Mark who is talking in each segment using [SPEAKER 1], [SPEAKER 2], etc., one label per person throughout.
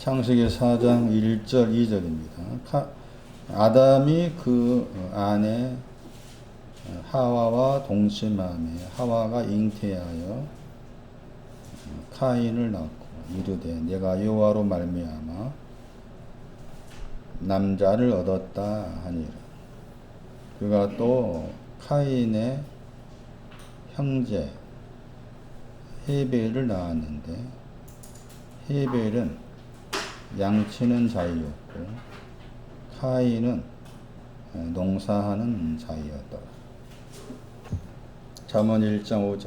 [SPEAKER 1] 창세기 4장 1절 2절입니다. 아담이 그 아내 하와와 동침하며 하와가 잉태하여 카인을 낳고 이르되 내가 여호와로 말미암아 남자를 얻었다 하니라. 그가 또 카인의 형제 헤벨을 낳았는데 헤벨은 양치는 자이었고 카인은 농사하는 자이었더라. 잠언 1장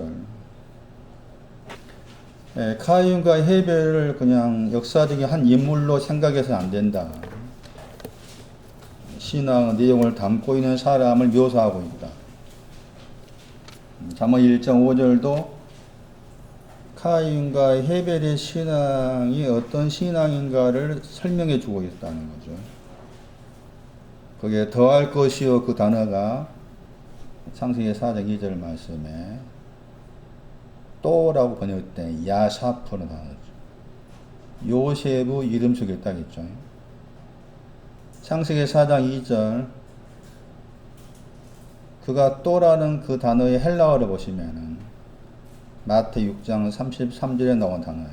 [SPEAKER 1] 5절. 카인과 헤벨을 그냥 역사적인 한 인물로 생각해서는 안 된다. 신앙의 내용을 담고 있는 사람을 묘사하고 있다. 잠언 1장 5절도 카인과 헤벨의 신앙이 어떤 신앙인가를 설명해 주고 있다는 거죠. 거기에 더할 것이요 그 단어가 창세기 4장 2절 말씀에 또라고 번역된 야사프는 단어죠. 요셉의 이름 속에 있다겠죠. 창세기 4장 2절 그가 또라는 그 단어의 헬라어를 보시면은 마태 6장 33절에 나온 단어예요.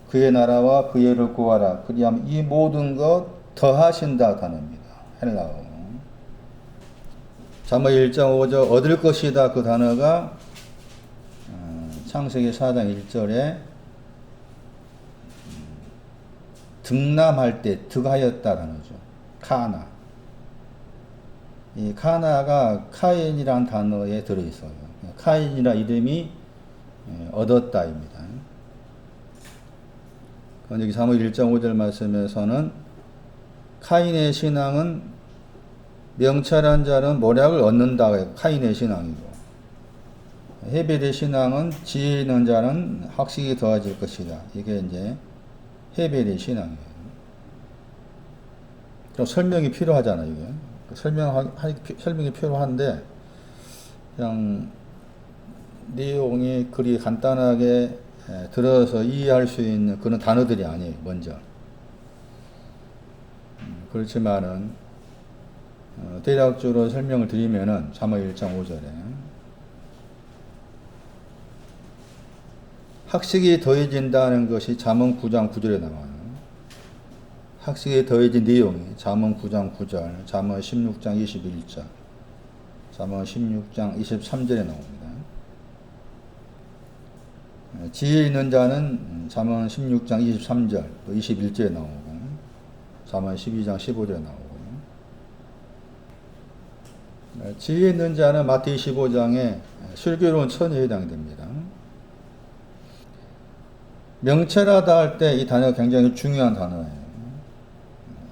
[SPEAKER 1] 그의 나라와 그의 의를 구하라. 그리하면 이 모든 것 더하신다 단어입니다. 헬라어. 잠언 1장 5절 얻을 것이다 그 단어가 창세기 4장 1절에 득남할 때 득하였다 단어죠. 카나. 이 카나가 카인이라는 단어에 들어있어요. 카인이라 이름이 얻었다입니다. 여기 잠언 1장 5절 말씀에서는 카인의 신앙은 명철한 자는 모략을 얻는다. 카인의 신앙이고 헤벨의 신앙은 지혜 있는 자는 학식이 더해질 것이다. 이게 이제 헤벨의 신앙이에요. 좀 설명이 필요하잖아요. 이게. 설명이 필요한데 그냥 내용이 그리 간단하게 들어서 이해할 수 있는 그런 단어들이 아니에요. 먼저 그렇지만은 대략적으로 설명을 드리면은 잠언 1장 5절에 학식이 더해진다는 것이 잠언 9장 9절에 나와요. 학식이 더해진 내용이 잠언 9장 9절, 잠언 16장 21절, 잠언 16장 23절에 나옵니다. 지혜 있는 자는 잠언 16장 23절, 또 21절에 나오고, 잠언 12장 15절에 나오고, 지혜 있는 자는 마태 25장에 슬기로운 처녀에 해당이 됩니다. 명철하다 할 때 이 단어가 굉장히 중요한 단어예요.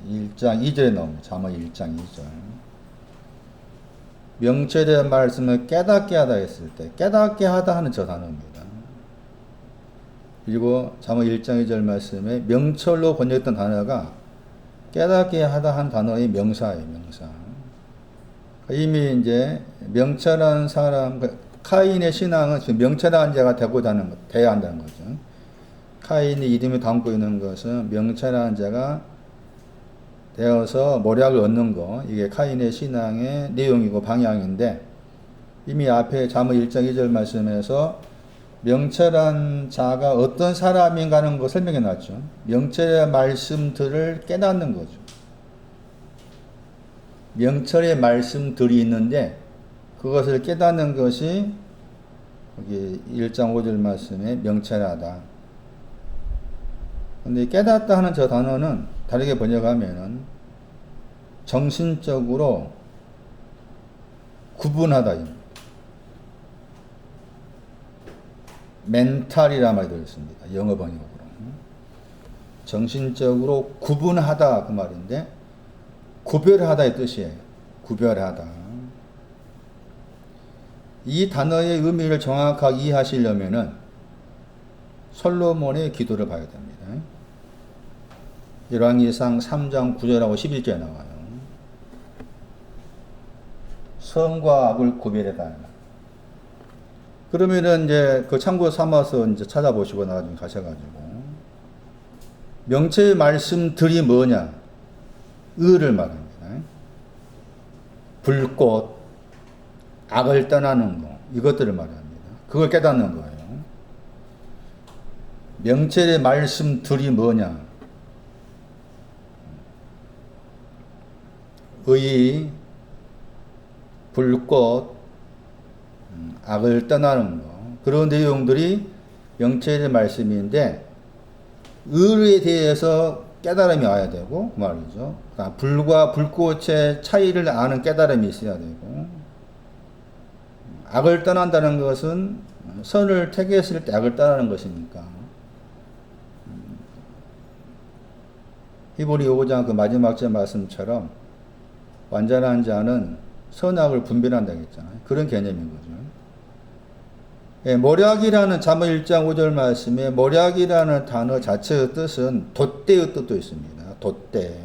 [SPEAKER 1] 1장 2절에 나옵니다. 잠언 1장 2절. 명철의 말씀을 깨닫게 하다 했을 때 깨닫게 하다 하는 저 단어입니다. 그리고 잠언 1장 2절 말씀에 명철로 번역했던 단어가 깨닫게 하다 한 단어의 명사예요. 명사. 이미 이제 명철한 사람, 카인의 신앙은 지금 명철한 자가 되어야 한다는 거죠. 카인의 이름이 담고 있는 것은 명철한 자가 되어서 모략을 얻는 거, 이게 카인의 신앙의 내용이고 방향인데, 이미 앞에 잠언 1장 2절 말씀에서 명철한 자가 어떤 사람인가 하는 거 설명해 놨죠. 명철의 말씀들을 깨닫는 거죠. 명철의 말씀들이 있는데 그것을 깨닫는 것이 여기 1장 5절 말씀에 명철하다. 근데 깨닫다 하는 저 단어는 다르게 번역하면은 정신적으로 구분하다. 멘탈이라 말이 들었습니다. 영어 번역으로. 정신적으로 구분하다 그 말인데 구별하다의 뜻이에요. 구별하다. 이 단어의 의미를 정확하게 이해하시려면은 솔로몬의 기도를 봐야 됩니다. 열왕기상 3장 9절하고 11절에 나와요. 선과 악을 구별해달라. 그러면은 이제 그 참고 삼아서 이제 찾아보시고 나중에 가셔가지고 명체의 말씀들이 뭐냐? 의를 말합니다. 불꽃, 악을 떠나는 거, 이것들을 말합니다. 그걸 깨닫는 거예요. 명체의 말씀들이 뭐냐? 의, 불꽃, 악을 떠나는 거, 그런 내용들이 명체의 말씀인데, 의에 대해서 깨달음이 와야 되고 그 말이죠. 그러니까 불과 불꽃의 차이를 아는 깨달음이 있어야 되고, 악을 떠난다는 것은 선을 택했을 때 악을 떠나는 것이니까. 히브리 5장 그 마지막 절 말씀처럼 완전한 자는 선악을 분별한다고 했잖아요. 그런 개념인 거죠. 예, 모략이라는 잠언 1장 5절 말씀에 모략이라는 단어 자체의 뜻은 돛대의 뜻도 있습니다. 돛대.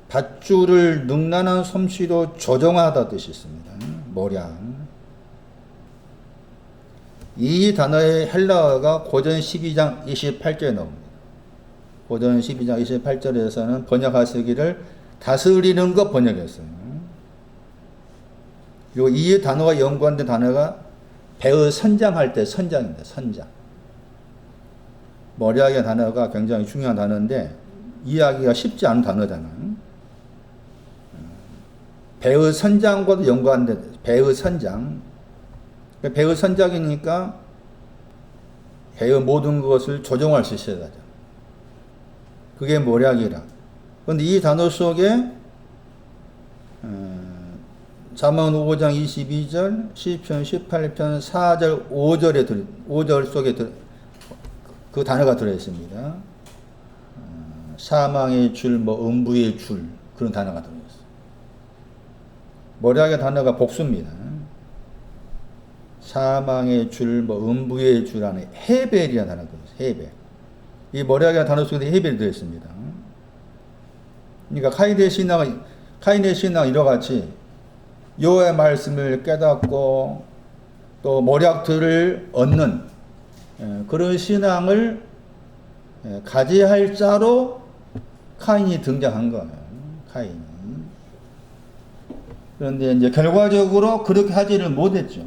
[SPEAKER 1] 밧줄을 능란한 솜씨로 조종하다 뜻이 있습니다. 모략. 이 단어의 헬라어가 고전 12장 28절에 나옵니다. 고전 12장 28절에서는 번역하시기를 다스리는 것 번역했어요. 그리고 이 단어와 연관된 단어가 배의 선장할 때 선장입니다. 선장. 모략의 단어가 굉장히 중요한 단어인데 이해하기가 쉽지 않은 단어잖아요. 배의 선장과도 연관된 배의 선장. 배의 선장이니까 배의 모든 것을 조종할 수 있어야 되죠. 그게 모략이라. 그런데 이 단어 속에 잠언 5장 22절, 시편 18편 4절, 5절 속에 그 단어가 들어있습니다. 사망의 줄, 음부의 줄, 그런 단어가 들어있어요. 모략의 단어가 복수입니다. 사망의 줄, 음부의 줄 안에 헤벨이라는 단어가 들어있어요. 헤벨. 이 모략의 단어 속에 헤벨이 들어있습니다. 그러니까 카인의 신앙은 이와 같이 여호와의 말씀을 깨닫고 또 모략들을 얻는 그런 신앙을 가져야 할 자로 카인이 등장한 거예요. 카인이. 그런데 이제 결과적으로 그렇게 하지를 못했죠.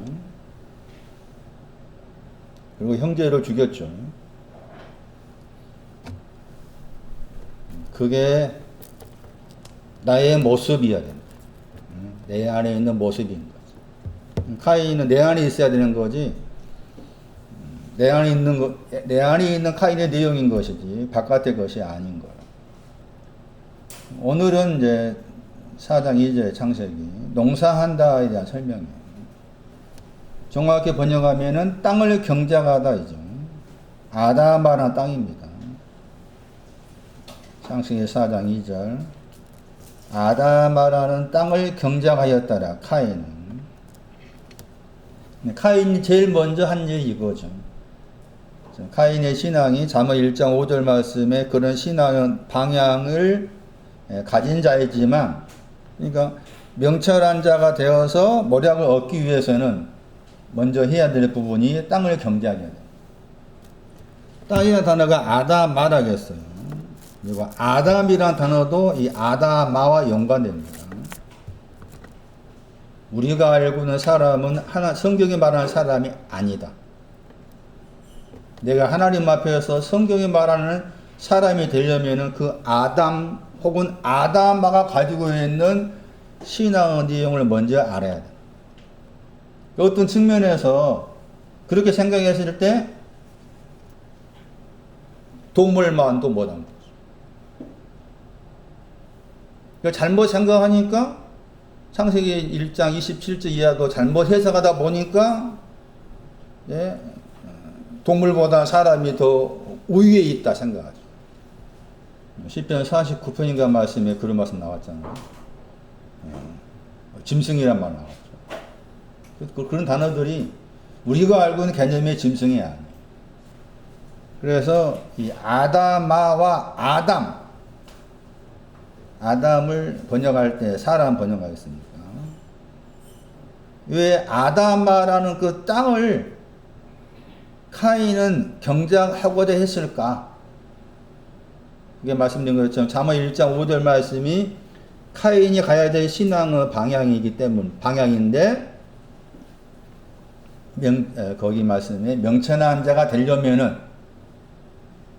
[SPEAKER 1] 그리고 형제를 죽였죠. 그게 나의 모습이어야 된다. 내 안에 있는 모습인 거지. 카인은 내 안에 있어야 되는 거지. 내 안에 있는 카인의 내용인 것이지 바깥의 것이 아닌 거예요. 오늘은 이제 4장 2절 창세기 농사한다에 대한 설명이에요. 정확히 번역하면은 땅을 경작하다이죠. 아담아라는 땅입니다. 창세기 4장 2절 아담아라는 땅을 경작하였더라. 카인이 제일 먼저 한 일이 이거죠. 카인의 신앙이 잠언 1장 5절 말씀에 그런 신앙의 방향을 가진 자이지만, 그러니까 명철한 자가 되어서 모략을 얻기 위해서는 먼저 해야 될 부분이 땅을 경작해야 돼요. 땅이라는 단어가 아담아라겠어요. 그리고 아담이라는 단어도 이 아담아와 연관됩니다. 우리가 알고 있는 사람은 성경이 말하는 사람이 아니다. 내가 하나님 앞에서 성경이 말하는 사람이 되려면 그 아담 혹은 아담아가 가지고 있는 신앙의 내용을 먼저 알아야 돼. 어떤 측면에서 그렇게 생각했을 때 동물만도 못한 거죠. 잘못 생각하니까 창세기 1장 27절 이하도 잘못 해석하다 보니까 동물보다 사람이 더 우위에 있다 생각하죠. 시편 49편인가 말씀에 그런 말씀 나왔잖아요. 짐승이란 말 나왔죠. 그런 단어들이 우리가 알고 있는 개념의 짐승이 아니에요. 그래서 이 아담아와 아담을 번역할 때 사람 번역하겠습니까? 왜 아담아라는 그 땅을 카인은 경작하고자 했을까? 이게 말씀드린 것처럼 잠언 1장 5절 말씀이 카인이 가야 될 신앙의 방향인데 거기 말씀에 명철한 자가 되려면은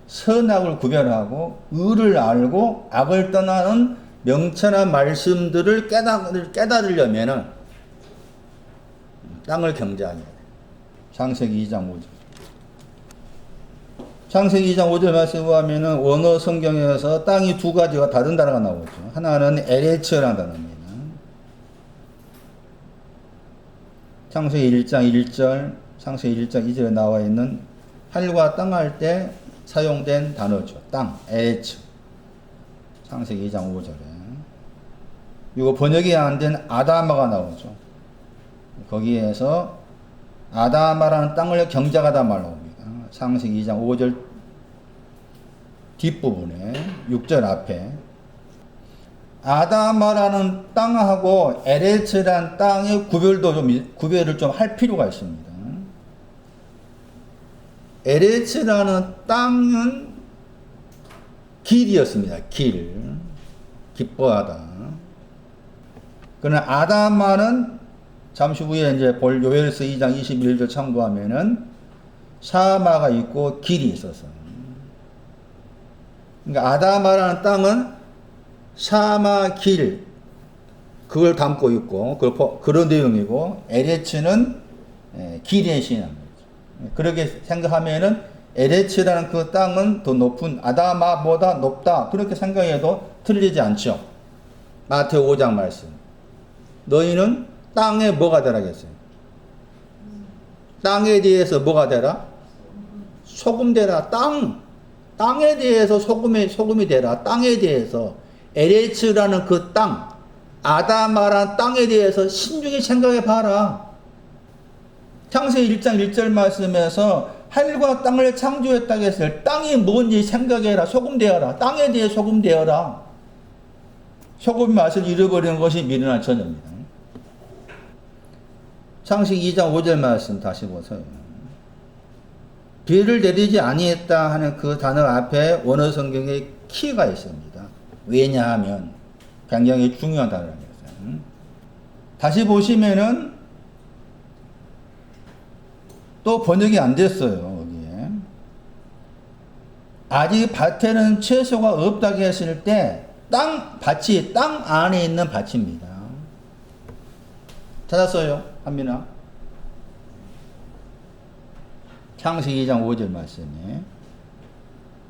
[SPEAKER 1] 선악을 구별하고 의를 알고 악을 떠나는 명철한 말씀들을 깨달으려면은 땅을 경제하게 돼. 창세기 2장 5절. 창세기 2장 5절 말씀에 보면은 원어 성경에서 땅이 두 가지가 다른 단어가 나오죠. 하나는 에레츠라는 단어입니다. 창세기 1장 1절, 창세기 1장 2절에 나와 있는 하늘과 땅 할 때 사용된 단어죠. 땅, 에레츠. 창세기 2장 5절에. 그리고 번역이 안 된 아다마가 나오죠. 거기에서 아다마라는 땅을 경작하다 말 나옵니다. 창세기 2장 5절 뒷부분에 6절 앞에 아다마라는 땅하고 에레츠라는 땅의 구별을 좀 할 필요가 있습니다. 에레츠라는 땅은 길이었습니다. 기뻐하다. 그러나 아다마는 잠시 후에 이제 볼 요엘서 2장 21절 참고하면은 사마가 있고 길이 있었어요. 그러니까 아다마라는 땅은 사마 길 그걸 담고 있고 그런 내용이고 에레츠는 길의 신앙. 그렇게 생각하면은 에레츠라는 그 땅은 더 높은 아다마보다 높다. 그렇게 생각해도 틀리지 않죠. 마태오 5장 말씀. 너희는 땅에 뭐가 되라겠어요? 땅에 대해서 뭐가 되라? 소금 되라. 땅에 대해서 소금이 되라. 땅에 대해서 에레츠라는 그 땅, 아다마라는 땅에 대해서 신중히 생각해 봐라. 창세기 1장 1절 말씀에서 하늘과 땅을 창조했다고 했을 땅이 뭔지 생각해라. 소금 되어라. 땅에 대해 소금 되어라. 소금의 맛을 잃어버리는 것이 미련한 처녀입니다. 창세기 2장 5절 말씀 다시 보세요. 비를 내리지 아니했다 하는 그 단어 앞에 원어 성경에 키가 있습니다. 왜냐하면 굉장히 중요한 단어라는 것은. 다시 보시면은 또 번역이 안 됐어요. 여기에. 아직 밭에는 채소가 없다고 했을 때 밭이 땅 안에 있는 밭입니다. 찾았어요? 한민아? 창세기 2장 5절 말씀에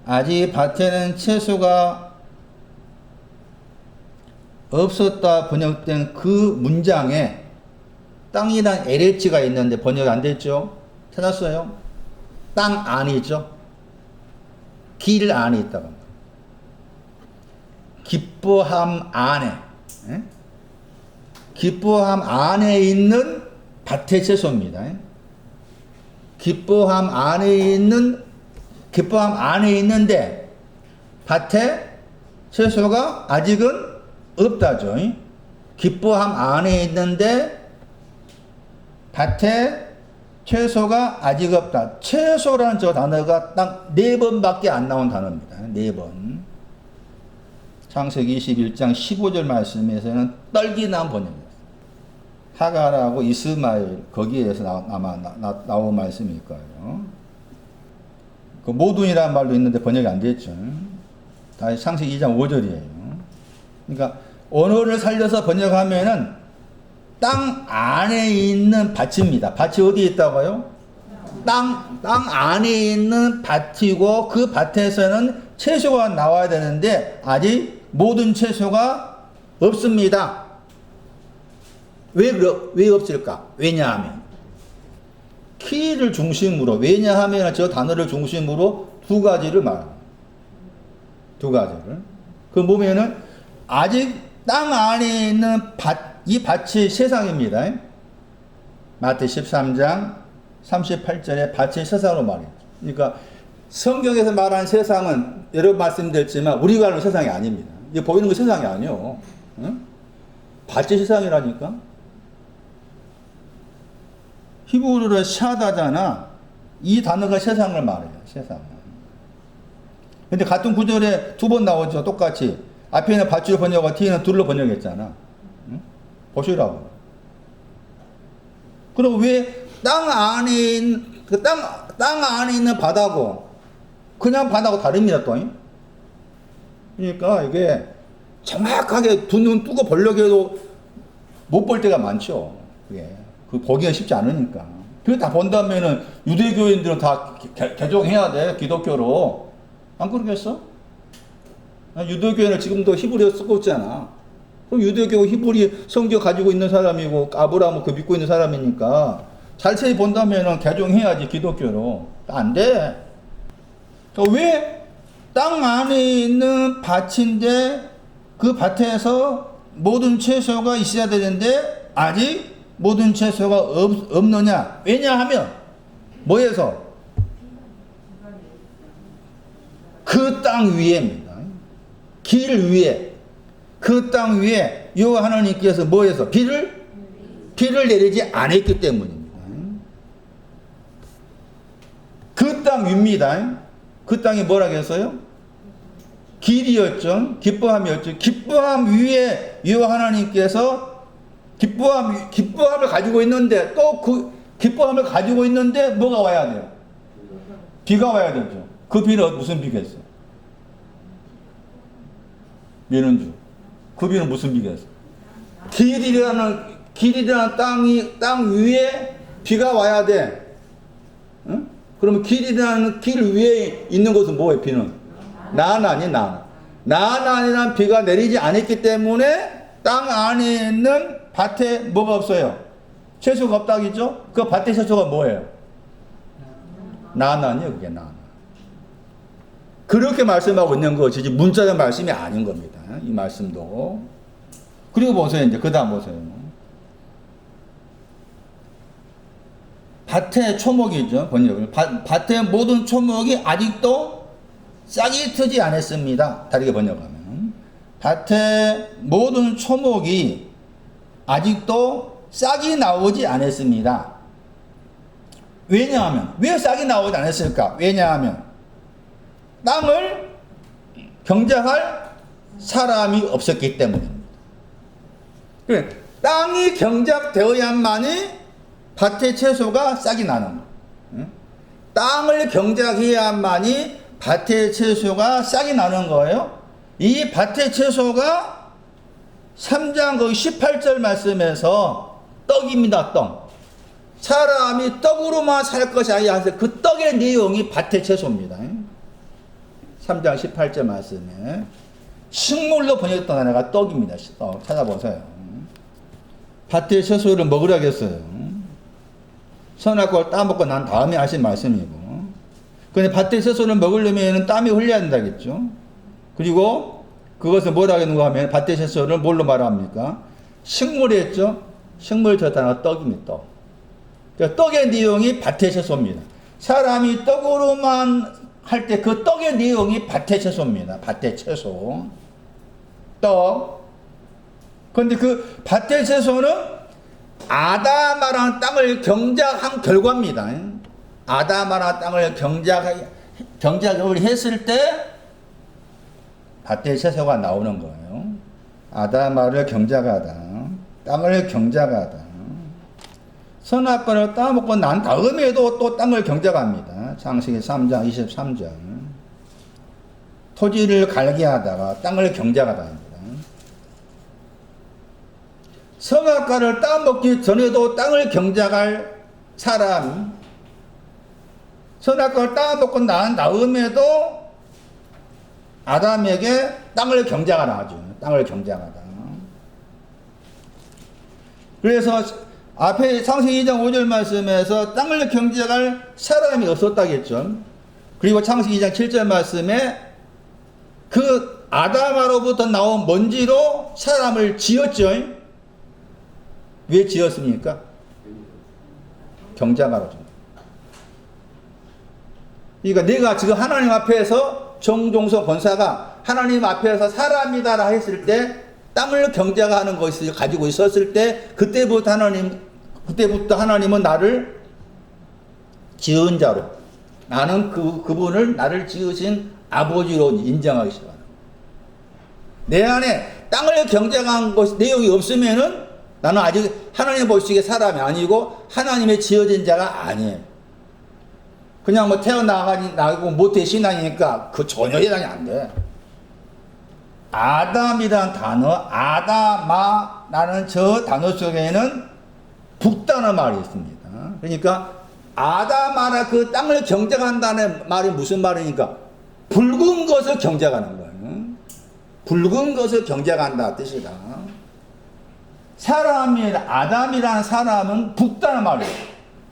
[SPEAKER 1] 아직 밭에는 채소가 없었다 번역된 그 문장에 땅이란 에레츠가 있는데 번역 안 됐죠? 찾았어요? 땅 안이죠? 길 안에 있다고. 기뻐함 안에. 기뻐함 안에 있는 밭의 채소입니다. 기뻐함 안에 있는데 밭에 채소가 아직은 없다죠. 기뻐함 안에 있는데 밭에 채소가 아직 없다. 채소라는 저 단어가 딱 4번밖에 안 나온 단어입니다. 4번. 창세기 21장 15절 말씀에서는 떨기나무 번역입니다. 하갈하고 이스마엘 거기에서 아마 나온 말씀일 거예요. 그 모든이라는 말도 있는데 번역이 안 됐죠. 다시 창세기 2장 5절이에요. 그러니까 언어를 살려서 번역하면은 땅 안에 있는 밭입니다. 밭이 어디에 있다고요? 땅 안에 있는 밭이고 그 밭에서는 채소가 나와야 되는데 아직 모든 채소가 없습니다. 왜 없을까? 왜냐하면 키를 중심으로 왜냐하면 저 단어를 중심으로 두 가지를 말합니다. 두 가지를. 그 보면은 아직 땅 안에 있는 이 밭이 세상입니다. 마태 13장 38절에 밭이 세상으로 말해요. 그러니까 성경에서 말하는 세상은 여러 번 말씀드렸지만 우리가 아는 세상이 아닙니다. 이게 보이는 거 세상이 아니에요. 응? 밭이 세상이라니까. 히브리어로 샤다잖아. 이 단어가 세상을 말해요. 세상. 근데 같은 구절에 두 번 나오죠. 똑같이. 앞에는 밧줄로 번역하고 뒤에는 둘로 번역했잖아. 응? 보시라고. 그럼 왜 땅 안에 있는 바다고 그냥 바다고 다릅니다 또. 그러니까 이게 정확하게 두 눈 뜨고 보려고 해도 못 볼 때가 많죠. 그게. 그 보기가 쉽지 않으니까. 그거 다 본다면은 유대교인들은 다 개종해야 돼. 기독교로. 안 그러겠어? 유대교인을 지금도 히브리어 쓰고 있잖아. 그럼 유대교 히브리 성경 가지고 있는 사람이고 아브라함을 그 믿고 있는 사람이니까 자세히 본다면은 개종해야지 기독교로. 안 돼. 왜 땅 안에 있는 밭인데 그 밭에서 모든 채소가 있어야 되는데 아직 모든 채소가 없느냐? 왜냐하면 뭐에서? 그 땅 위에입니다. 길 위에. 그 땅 위에 여호와 하나님께서 뭐해서? 비를 내리지 않았기 때문입니다. 그 땅 위입니다. 그 땅이 뭐라고 했어요? 길이었죠. 기뻐함이었죠. 기뻐함 위에 여호와 하나님께서 기뻐함을 가지고 있는데 또 그 기뻐함을 가지고 있는데 뭐가 와야 돼요? 비가 와야 되죠. 그 비는 무슨 비겠어? 민은주. 그 비는 무슨 비겠어? 길이라는 땅 위에 비가 와야 돼. 응? 그러면 길이라는 길 위에 있는 것은 뭐예요? 비는? 나난이란 비가 내리지 않았기 때문에 땅 안에 있는 밭에 뭐가 없어요? 채소가 없다겠죠? 그 밭의 채소가 뭐예요? 나난이요, 그게 나난. 그렇게 말씀하고 있는 것이지 문자적 말씀이 아닌 겁니다. 이 말씀도. 그리고 보세요, 이제 그 다음 보세요. 밭의 초목이죠, 번역을. 밭의 모든 초목이 아직도 싹이 트지 않았습니다. 다르게 번역하면. 밭의 모든 초목이 아직도 싹이 나오지 않았습니다. 왜냐하면, 왜 싹이 나오지 않았을까? 왜냐하면, 땅을 경작할 사람이 없었기 때문입니다. 땅이 경작되어야만이 밭의 채소가 싹이 나는 거예요. 땅을 경작해야만이 밭의 채소가 싹이 나는 거예요. 이 밭의 채소가 3장 18절 말씀에서 떡입니다. 떡. 사람이 떡으로만 살 것이 아니라 그 떡의 내용이 밭의 채소입니다. 3장 18절 말씀에 식물로 번역했던 단어가 떡입니다. 떡. 찾아보세요. 밭의 채소를 먹으라겠어요. 선악과 걸 따먹고 난 다음에 하신 말씀이고. 근데 밭의 채소를 먹으려면 땀이 흘려야 된다겠죠. 그리고 그것을 뭐라고 했는가 하면 밭의 채소를 뭘로 말합니까? 식물이 했죠. 식물 저 단어가 떡입니다. 떡. 그러니까 떡의 내용이 밭의 채소입니다. 사람이 떡으로만 할 때 그 떡의 내용이 밭의 채소입니다. 밭의 채소. 떡. 그런데 그 밭의 채소는 아담아라는 땅을 경작한 결과입니다. 아담아라는 땅을 경작을 했을 때 밭의 채소가 나오는 거예요. 아담아를 경작하다. 땅을 경작하다. 선악과를 따먹고 난 다음에도 또 땅을 경작합니다. 창세기 3장 23절. 토지를 갈게 하다가 땅을 경작하다. 선악과를 따먹기 전에도 땅을 경작할 사람, 선악과를 따먹고 난 다음에도 아담에게 땅을 경작하라 하죠. 땅을 경작하다. 그래서 앞에 창세기 2장 5절 말씀에서 땅을 경작할 사람이 없었다겠죠. 그리고 창세기 2장 7절 말씀에 그 아담아로부터 나온 먼지로 사람을 지었죠. 왜 지었습니까? 경작하라. 그러니까 내가 지금 하나님 앞에서 정종서 권사가 하나님 앞에서 사람이다라 했을 때 땅을 경작하는 것을 가지고 있었을 때 그때부터 하나님은 나를 지은 자로 나는 그분을 나를 지으신 아버지로 인정하기 시작하는 거예요. 내 안에 땅을 경작한 것 내용이 없으면은 나는 아직 하나님 보시기에 사람이 아니고 하나님의 지어진 자가 아니에요. 그냥 뭐 태어나고 모태 신앙이니까 그 전혀 해당이 안 돼. 아담이란 단어, 아다마라는 저 단어 속에는 북다는 말이 있습니다. 그러니까 아다마라 그 땅을 경작한다는 말이 무슨 말이니까 붉은 것을 경작하는 거예요. 붉은 것을 경작한다 뜻이다. 아담이라는 사람은 북다는 말이에요.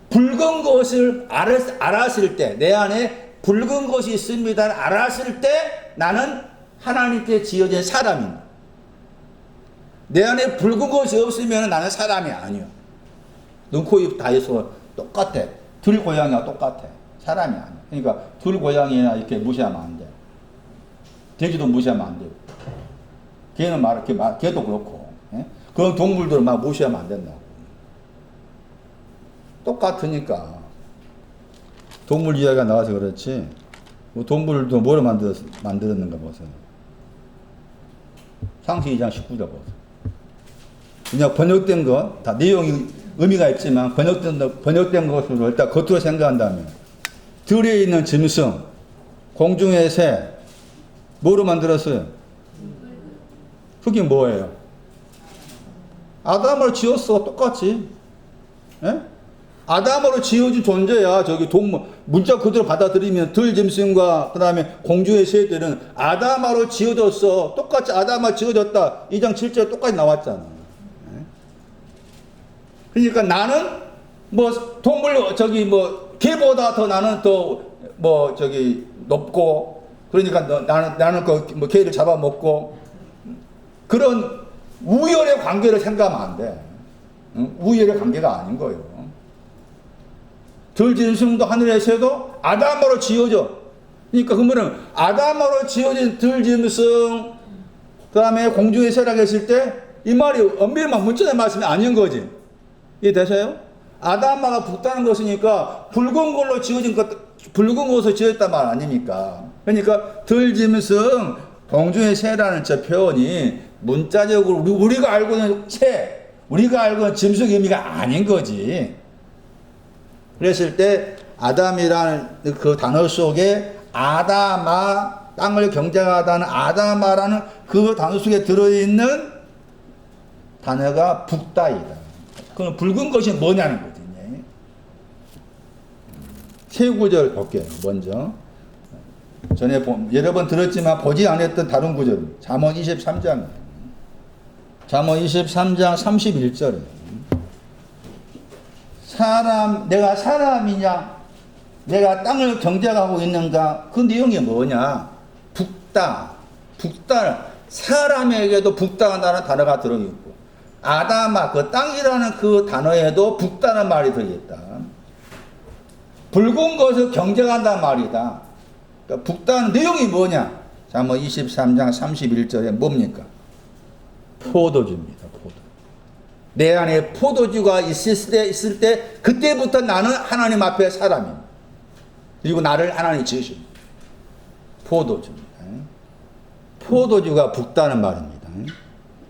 [SPEAKER 1] 붉은 것을 알았을 때, 내 안에 붉은 것이 있습니다 알았을 때 나는 하나님께 지어진 사람입니다. 내 안에 붉은 것이 없으면 나는 사람이 아니요. 눈, 코, 입 다 있어 똑같아. 들고양이와 똑같아. 사람이 아니야. 그러니까 들고양이나 이렇게 무시하면 안 돼. 돼지도 무시하면 안 돼요. 걔는 걔도 그렇고. 예? 그런 동물들을 막 무시하면 안 된다고. 똑같으니까. 동물 이야기가 나와서 그렇지. 뭐 동물도 뭐로 만들었는가 보세요. 창세기 2장 19절 보세요. 그냥 번역된 거, 다 내용이 의미가 있지만 번역된 것으로 일단 겉으로 생각한다면 들에 있는 짐승, 공중의 새, 뭐로 만들었어요? 그게 뭐예요? 아담으로 지었어. 똑같이. 예? 아담으로 지어진 존재야. 저기 동물, 문자 그대로 받아들이면 들짐승과 그 다음에 공중의 새들은 아담으로 지어졌어. 똑같이 아담으로 지어졌다. 2장 7절 똑같이 나왔잖아. 예? 그러니까 나는 뭐 동물, 개보다 더 나는 높고, 그러니까 나는 뭐 개를 잡아먹고, 그런 우열의 관계를 생각하면 안 돼. 응? 우열의 관계가 아닌 거예요. 들짐승도 하늘의 새도 아담으로 지어져. 그러니까 그러면 아담으로 지어진 들짐승, 그 다음에 공중의 새라고 했을 때 이 말이 엄밀히 문자의 말씀이 아닌 거지. 이해되세요? 아담마가 붙다는 것이니까 붉은 걸로 지어진 붉은 것을 지었단 말 아닙니까? 그러니까 들짐승, 공중의 새라는 저 표현이 문자적으로 우리가 알고 있는 새, 우리가 알고 있는 짐승 의미가 아닌 거지. 그랬을 때 아담이라는 그 단어 속에 아다마, 땅을 경작하다는 아다마라는 그 단어 속에 들어있는 단어가 북다이다. 그럼 붉은 것이 뭐냐는 거지. 세 구절 볼게요. 먼저 전에 여러 번 들었지만 보지 않았던 다른 구절, 잠언 23장, 잠언 23장 31절에 내가 사람이냐, 내가 땅을 경작하고 있는가, 그 내용이 뭐냐? 북다, 사람에게도 북다라는 단어가 들어있고, 아다마, 그 땅이라는 그 단어에도 북다는 말이 들어있다. 붉은 것을 경작한다는 말이다. 그러니까 북다는 내용이 뭐냐? 잠언 23장 31절에 뭡니까? 포도주입니다. 포도. 내 안에 포도주가 있을 때 그때부터 나는 하나님 앞에 사람입니다. 그리고 나를 하나님이 지으십니다. 포도주입니다. 포도주가 북다는 말입니다.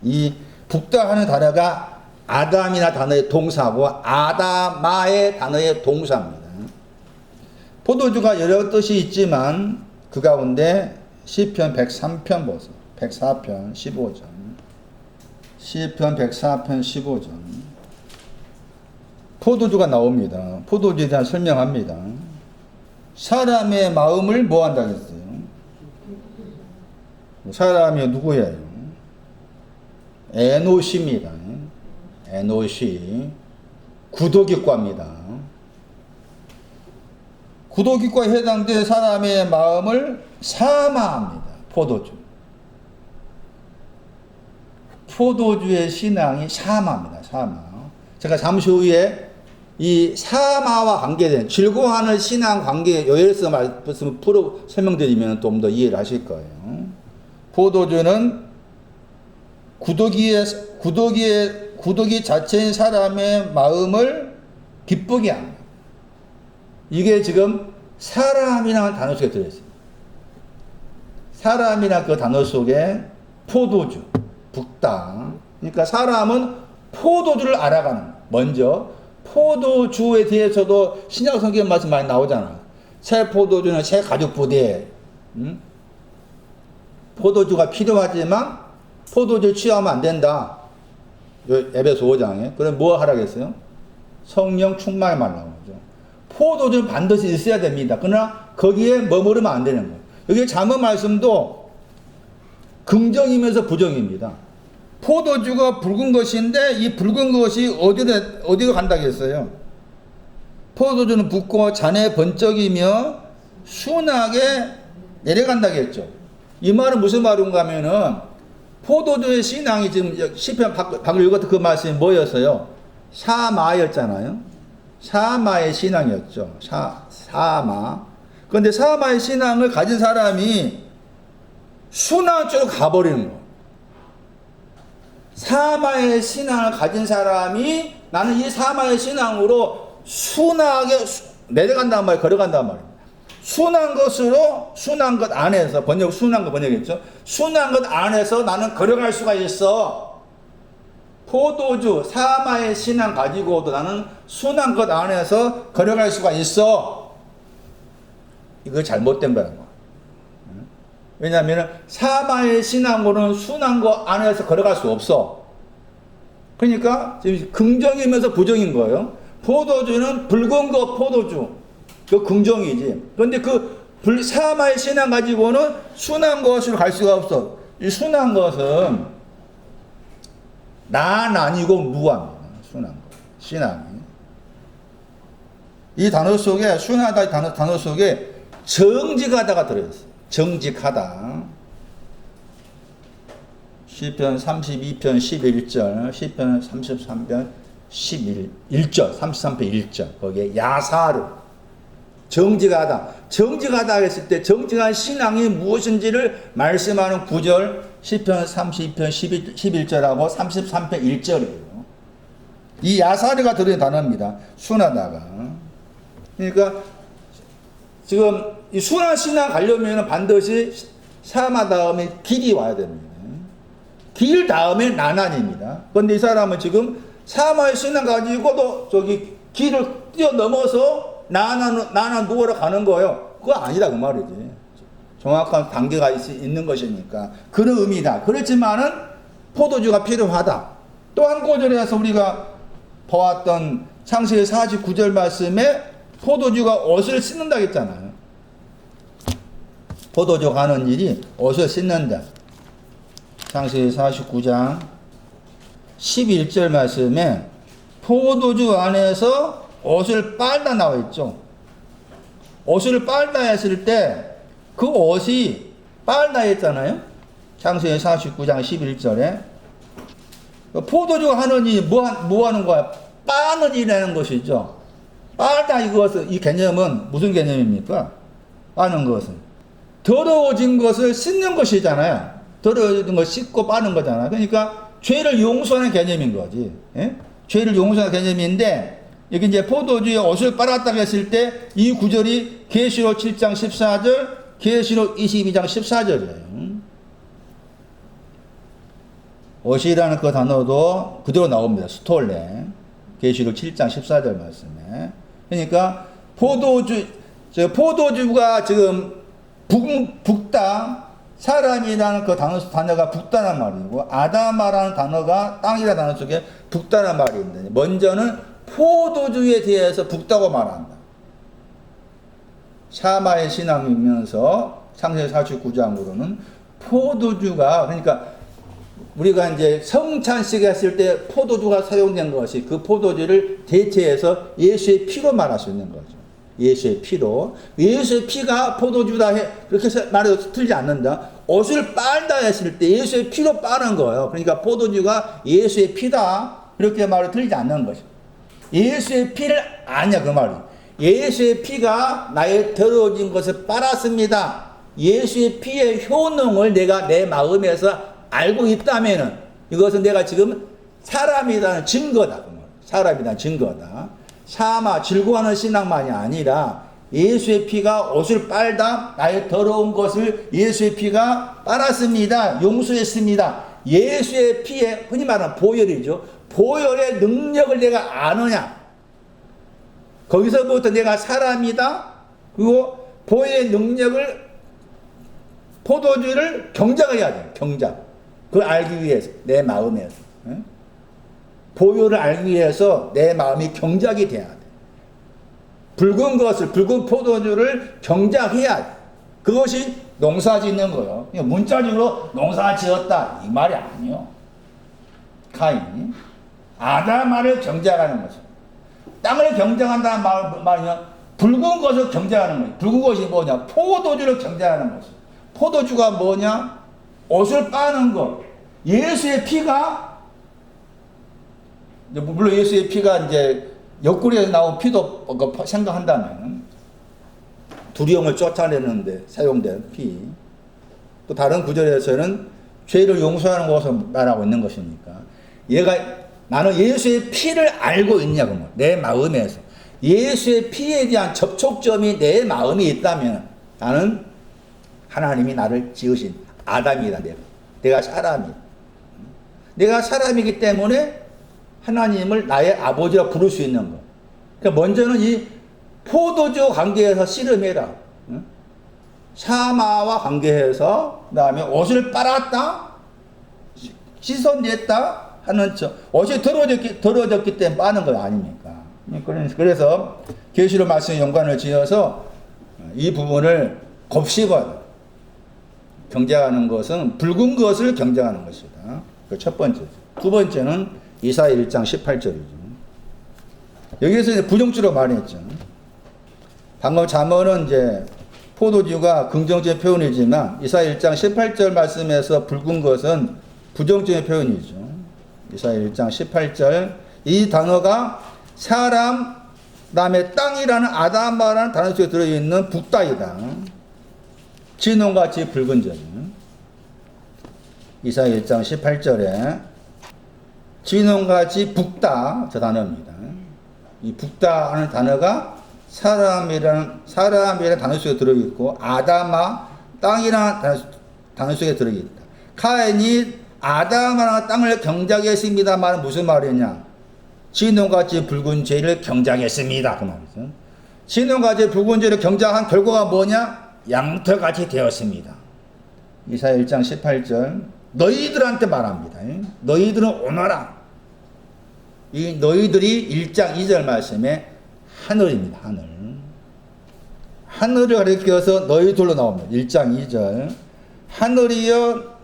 [SPEAKER 1] 이 북다하는 단어가 아담이나 단어의 동사고 아다마의 단어의 동사입니다. 포도주가 여러 뜻이 있지만 그 가운데 시편 103편 보세요. 104편 15절. 시편 104편 15절. 포도주가 나옵니다. 포도주에 대한 설명합니다. 사람의 마음을 뭐 한다 그랬어요? 사람이 누구예요? 에노시입니다. 에노시. 구더기과입니다. 구더기과에 해당된 사람의 마음을 사마합니다. 포도주. 포도주의 신앙이 사마입니다. 사마. 제가 잠시 후에 이 사마와 관계된 즐거워하는 신앙 관계 요일서 말씀을 설명드리면 좀 더 이해를 하실 거예요. 포도주는 구더기 자체인 사람의 마음을 기쁘게 합니다. 이게 지금 사람이라는 단어 속에 들어있습니다. 사람이나 그 단어 속에 포도주, 붓다. 그러니까 사람은 포도주를 알아가는 거예요. 먼저 포도주에 대해서도 신약 성경 말씀 많이 나오잖아. 새 포도주는 새 가죽 부대에 포도주가 필요하지만 포도주 취하면 안 된다. 에베소 5장에. 그럼 뭐 하라겠어요? 성령 충만만 나오죠. 포도주는 반드시 있어야 됩니다. 그러나 거기에 머무르면 안 되는 거예요. 여기 잠언 말씀도 긍정이면서 부정입니다. 포도주가 붉은 것인데 이 붉은 것이 어디로 간다고 했어요? 포도주는 붓고 잔에 번쩍이며 순하게 내려간다고 했죠. 이 말은 무슨 말인가 하면은 포도주의 신앙이 지금 시편 방금 읽었던 그 말씀이 뭐였어요? 사마였잖아요. 사마의 신앙이었죠. 사마. 그런데 사마의 신앙을 가진 사람이 순한 쪽으로 가버리는 거. 사마의 신앙을 가진 사람이 나는 이 사마의 신앙으로 순하게 내려간단 말이에요. 걸어간단 말이에요. 순한 것으로 순한 것 안에서 순한 거 번역했죠. 순한 것 안에서 나는 걸어갈 수가 있어. 포도주 사마의 신앙 가지고도 나는 순한 것 안에서 걸어갈 수가 있어. 이거 잘못된 거야. 왜냐하면 사마의 신앙으로는 순한 것 안에서 걸어갈 수 없어. 그러니까 지금 긍정이면서 부정인 거예요. 포도주는 붉은 거 포도주. 그 긍정이지. 그런데 그 사마의 신앙 가지고는 순한 것으로 갈 수가 없어. 이 순한 것은 난 아니고 무합니다. 순한 것. 신앙이. 이 단어 속에 순하다 단어 속에 정직하다가 들어있어요. 정직하다. 시편 32편 11절, 시편 33편 1절, 33편 1절. 거기에 야사르. 정직하다. 정직하다 했을 때 정직한 신앙이 무엇인지를 말씀하는 9절, 시편 32편 11절하고 33편 1절이에요. 이 야사르가 들어있는 단어입니다. 순하다가. 그러니까 지금 이 순한 신앙 가려면 반드시 사마 다음에 길이 와야 됩니다. 길 다음에 나난입니다. 그런데 이 사람은 지금 사마의 신앙 가지고도 저기 길을 뛰어넘어서 나난 누워러 가는 거예요. 그거 아니다 그 말이지. 정확한 단계가 있는 것이니까 그런 의미다. 그렇지만은 포도주가 필요하다. 또 한 구절에서 우리가 보았던 창세기 49절 말씀에 포도주가 옷을 씻는다 했잖아요. 포도주가 하는 일이 옷을 씻는다. 창세기 49장 11절 말씀에 포도주 안에서 옷을 빨다 나와 있죠. 옷을 빨다 했을 때 그 옷이 빨다 했잖아요. 창세기 49장 11절에 포도주가 하는 일이 뭐 하는 거야? 빠는 일이라는 것이죠. 빨다 이 개념은 무슨 개념입니까? 빠는 것은 더러워진 것을 씻는 것이잖아요. 더러워진 걸 씻고 빠는 거잖아. 그러니까 죄를 용서하는 개념인 거지. 예? 죄를 용서하는 개념인데 여기 이제 포도주에 옷을 빨았다고 했을 때 이 구절이 계시록 7장 14절, 계시록 22장 14절이에요. 옷이라는 그 단어도 그대로 나옵니다. 스톨레. 계시록 7장 14절 말씀에. 그러니까 포도주가 지금 붓다. 사람이라는 그 단어가 붓다란 말이고 아다마라는 단어가 땅이라는 단어 속에 붓다란 말이 있는데 먼저는 포도주에 대해서 붓다고 말한다. 사마의 신앙이면서 창세기 49장으로는 포도주가 그러니까 우리가 이제 성찬식 했을 때 포도주가 사용된 것이 그 포도주를 대체해서 예수의 피로 말할 수 있는 거죠. 예수의 피로. 예수의 피가 포도주다 해. 그렇게 말해도 틀리지 않는다. 옷을 빨다 했을 때 예수의 피로 빠는 거예요. 그러니까 포도주가 예수의 피다. 이렇게 말을 틀리지 않는 것이죠. 예수의 피를 아냐 그 말이. 예수의 피가 나의 더러워진 것을 빨았습니다. 예수의 피의 효능을 내가 내 마음에서 알고 있다면은 이것은 내가 지금 사람이라는 증거다. 사람이라는 증거다. 사마 즐거워하는 신앙만이 아니라 예수의 피가 옷을 빨다. 나의 더러운 것을 예수의 피가 빨았습니다. 용서했습니다. 예수의 피에 흔히 말하는 보혈이죠. 보혈의 능력을 내가 아느냐. 거기서부터 내가 사람이다. 그리고 보혈의 능력을 포도주를 경작해야 돼요. 경작. 그걸 알기 위해서 내 마음에서. 보혈을 알기 위해서 내 마음이 경작이 돼야 돼. 붉은 포도주를 경작해야 돼. 그것이 농사 짓는 거예요. 문자적으로 농사 지었다 이 말이 아니요. 카인이 아담아를 경작하는 거죠. 땅을 경작한다는 말이면 붉은 것을 경작하는 거예요. 붉은 것이 뭐냐? 포도주를 경작하는 거죠. 포도주가 뭐냐? 옷을 빠는 것. 예수의 피가, 물론 예수의 피가 이제 옆구리에서 나온 피도 생각한다면 두려움을 쫓아내는데 사용된 피. 또 다른 구절에서는 죄를 용서하는 것을 말하고 있는 것이니까 나는 예수의 피를 알고 있냐고 내 마음에서 예수의 피에 대한 접촉점이 내 마음에 있다면 나는 하나님이 나를 지으신 아담이다. 내가 사람이다. 내가 사람이기 때문에 하나님을 나의 아버지라 부를 수 있는 것. 그러니까 먼저는 이 포도주 관계에서 씨름해라. 샤마와 관계해서 그다음에 옷을 빨았다, 씻어냈다 하는 옷이 더러워졌기 때문에 빠는 거 아닙니까? 그래서 계시록 말씀에 연관을 지어서 이 부분을 곱씹어 경작하는 것은 붉은 것을 경작하는 것이다. 그 첫 번째. 두 번째는 이사야 1장 18절이죠. 여기에서 이제 부정주로 말했죠. 방금 잠언은 이제 포도주가 긍정적인 표현이지만 이사야 1장 18절 말씀에서 붉은 것은 부정적인 표현이죠. 이사야 1장 18절 이 단어가 사람 그다음에 땅이라는 아담아라는 단어 속에 들어있는 붓다이다. 진홍같이 붉은 점. 이사야 1장 18절에 진홍같이 붓다 저 단어입니다. 이 붓다 하는 단어가 사람이라는 단어 속에 들어있고 아담아 땅이라는 단어 속에 들어있다. 카인이 아담아라는 땅을 경작했습니다 말은 무슨 말이냐? 진홍같이 붉은 죄를 경작했습니다 그 말이죠. 진홍같이 붉은 죄를 경작한 결과가 뭐냐? 양털같이 되었습니다. 이사야 1장 18절 너희들한테 말합니다. 너희들은 오너라. 이 너희들이 1장 2절 말씀에 하늘입니다. 하늘을 가리켜서 너희들로 나옵니다. 1장 2절 하늘이여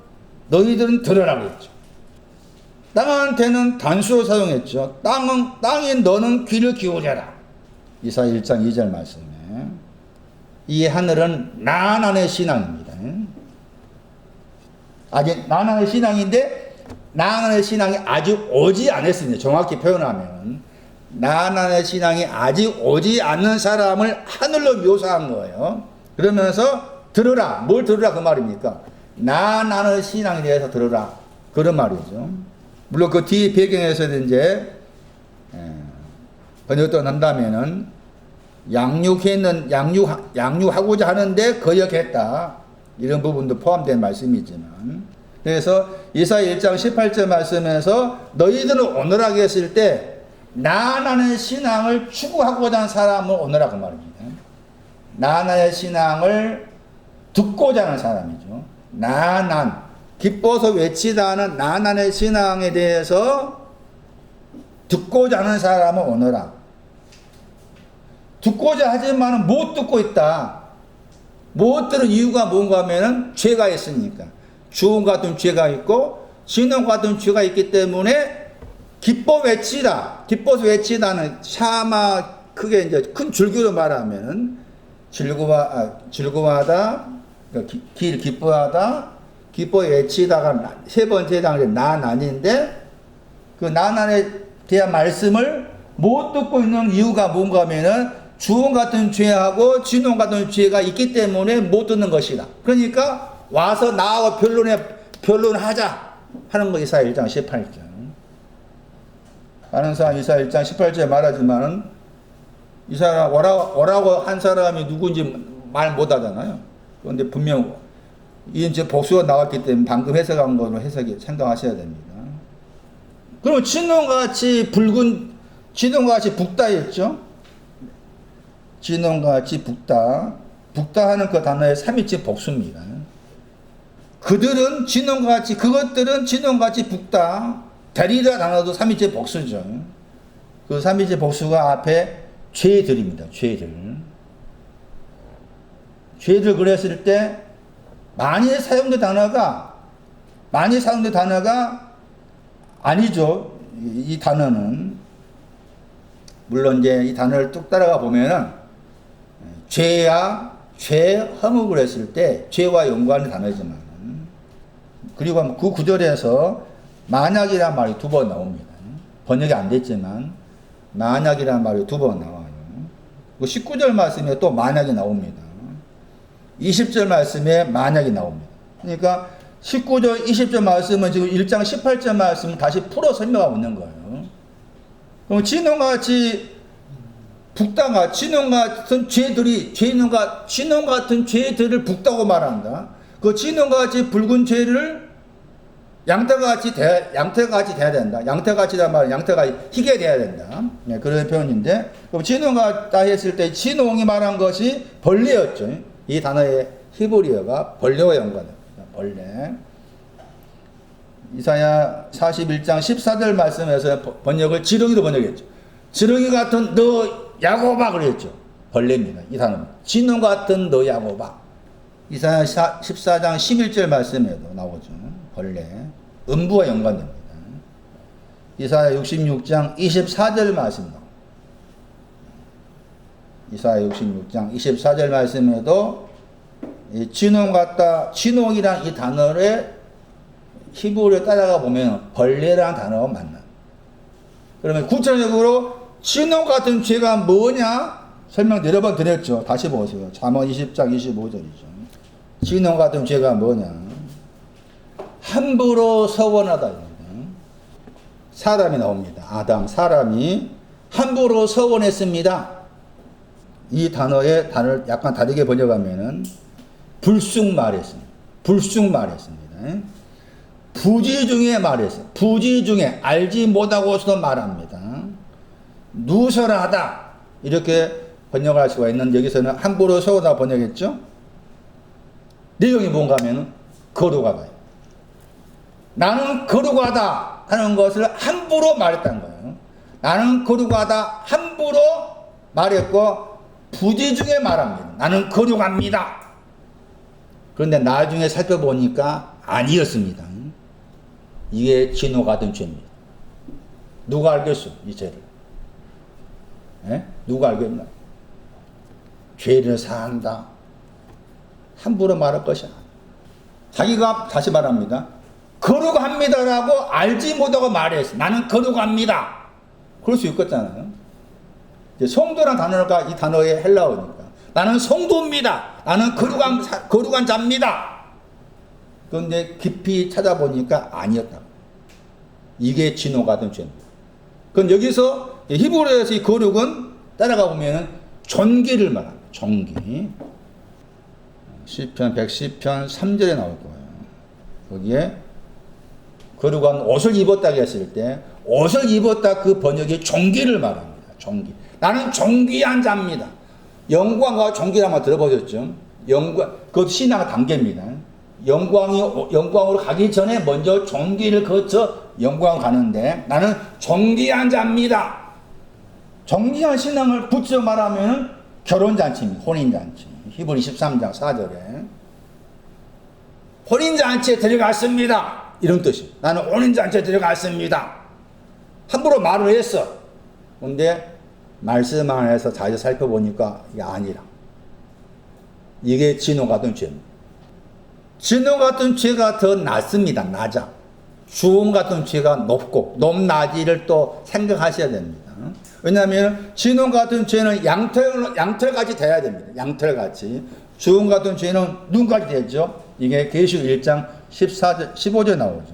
[SPEAKER 1] 너희들은 들으라고 했죠. 땅한테는 단수로 사용했죠. 땅이 너는 귀를 기울여라. 이사야 1장 2절 말씀에 이 하늘은 나만의 신앙입니다. 아직 나만의 신앙인데 나만의 신앙이 아직 오지 않았습니다. 정확히 표현하면 나만의 신앙이 아직 오지 않는 사람을 하늘로 묘사한 거예요. 그러면서 들으라. 뭘 들으라 그 말입니까? 나만의 신앙에 대해서 들으라. 그런 말이죠. 물론 그 뒤 배경에서도 이제 번역도 한다면은 양육하고자 하는데 거역했다. 이런 부분도 포함된 말씀이지만 그래서 이사야 1장 18절 말씀에서 너희들은 오너라고 했을 때 나만의 신앙을 추구하고자 하는 사람을 오너라고 말입니다. 나만의 신앙을 듣고자 하는 사람이죠. 기뻐서 외치다 하는 나만의 신앙에 대해서 듣고자 하는 사람을 오너라. 듣고자 하지만 못 듣고 있다. 못 들은 이유가 뭔가 하면은 죄가 있으니까. 주홍 같은 죄가 있고 진홍 같은 죄가 있기 때문에 기뻐서 외치다는 샤마 크게 이제 큰 줄기로 말하면 즐거워하다, 길 기뻐하다, 기뻐 외치다가 세 번째 단계 나난인데 그 나난에 대한 말씀을 못 듣고 있는 이유가 뭔가 하면은 주홍 같은 죄하고 진홍 같은 죄가 있기 때문에 못 듣는 것이다. 그러니까 와서 나하고 변론하자 하는 거 이사야 1장 18절. 많은 사람 이사야 1장 18절에 말하지만 이 사람 오라고 한 사람이 누군지 말 못하잖아요. 그런데 분명 이제 복수가 나왔기 때문에 방금 해석한 걸로 생각하셔야 됩니다. 그럼 진홍같이 붉은, 진홍같이 붉다였죠? 진홍같이 붉다. 붉다 하는 그 단어의 3인칭 복수입니다. 그것들은 진홍같이 붉다. 되리라 단어도 3인칭 복수죠. 그 3인칭 복수가 앞에 죄들입니다. 죄들 그랬을 때 많이 사용된 단어가 아니죠. 이 단어는 물론 이제 이 단어를 뚝 따라가 보면은 죄야 죄허묵을 했을 때 죄와 연관된 단어지만, 그리고 그 구절에서 만약이란 말이 2번 나옵니다. 번역이 안 됐지만 만약이란 말이 2번 나와요. 19절 말씀에 또 만약이 나옵니다. 20절 말씀에 만약이 나옵니다. 그러니까 19절, 20절 말씀은 지금 1장 18절 말씀을 다시 풀어 설명하고 있는 거예요. 그럼 진홍같이 붉다가 진홍 같은 죄들을 붉다고 말한다. 그 진홍같이 붉은 죄를 양태같이 돼야 된다. 양태같이란 말은 양태가 희게 돼야 된다. 네, 그런 표현인데, 그럼 진홍같다 했을 때 진홍이 말한 것이 벌레였죠. 이 단어의 히브리어가 벌레와 연관됩니다. 벌레. 이사야 41장 14절 말씀에서 번역을 지렁이로 번역했죠. 지렁이 같은 너 야곱아 그랬죠. 벌레입니다. 이 단어는 진홍 같은 너 야곱아. 이사야 14장 11절 말씀에도 나오죠. 벌레. 음부와 연관됩니다. 이사야 66장 24절 말씀 나옵니다. 이사야 66장 24절 말씀에도 이 진홍 같다, 진홍이란 이 단어를 히브리어 따라가 보면 벌레라는 단어가 만나. 그러면 구체적으로 진홍 같은 죄가 뭐냐? 설명 여러 번 드렸죠. 다시 보세요. 잠언 20장 25절이죠. 진홍 같은 죄가 뭐냐? 함부로 서원하다. 사람이 나옵니다. 아담, 사람이 함부로 서원했습니다. 이 단어를 약간 다르게 번역하면은 불쑥 말했습니다. 부지 중에 말했어요. 부지 중에 알지 못하고서도 말합니다. 누설하다. 이렇게 번역할 수가 있는데 여기서는 함부로 서원하다 번역했죠. 내용이 뭔가 하면 거룩하다. 나는 거룩하다 하는 것을 함부로 말했다는 거예요. 나는 거룩하다 함부로 말했고 부지 중에 말합니다. 나는 거룩합니다. 그런데 나중에 살펴보니까 아니었습니다. 이게 진호가 된 죄입니다. 누가 알겠어? 이 죄를. 누가 알겠나? 죄를 사한다. 함부로 말할 것이 아니야. 자기가 다시 말합니다. 거룩합니다라고 알지 못하고 말했어. 나는 거룩합니다. 그럴 수 있겠잖아요. 성도란 단어가 이 단어의 헬라어니까. 나는 성도입니다. 나는 거룩한 자입니다. 그런데 깊이 찾아보니까 아니었다. 이게 진호가 된 죄입니다. 그럼 여기서 히브리어에서 이 거룩은 따라가 보면 존귀를 말합니다. 존귀. 시편 110편 3절에 나올 거예요. 거기에 거룩한 옷을 입었다고 했을 때 옷을 입었다 그 번역이 존귀를 말합니다. 존귀. 나는 존귀한 자입니다. 영광과 존귀를 한번 들어보셨죠? 영광, 그 신앙의 단계입니다. 영광으로 가기 전에 먼저 존귀를 거쳐 영광 가는데 나는 존귀한 자입니다. 존귀한 신앙을 붙여 말하면 결혼잔치입니다. 혼인잔치. 히브리 13장 4절에 혼인잔치에 들어갔습니다. 이런 뜻이. 나는 혼인잔치에 들어갔습니다. 함부로 말을 했어. 근데 말씀 안에서 자주 살펴보니까 이게 아니라. 이게 진호 같은 죄입니다. 진호 같은 죄가 더 낮습니다. 낮아. 주홍 같은 죄가 높고 높낮이를 또 생각하셔야 됩니다. 왜냐하면 진홍 같은 죄는 양털같이 돼야 됩니다. 양털같이. 주홍 같은 죄는 눈까지 되죠. 이게 계시록 1장 15절 나오죠.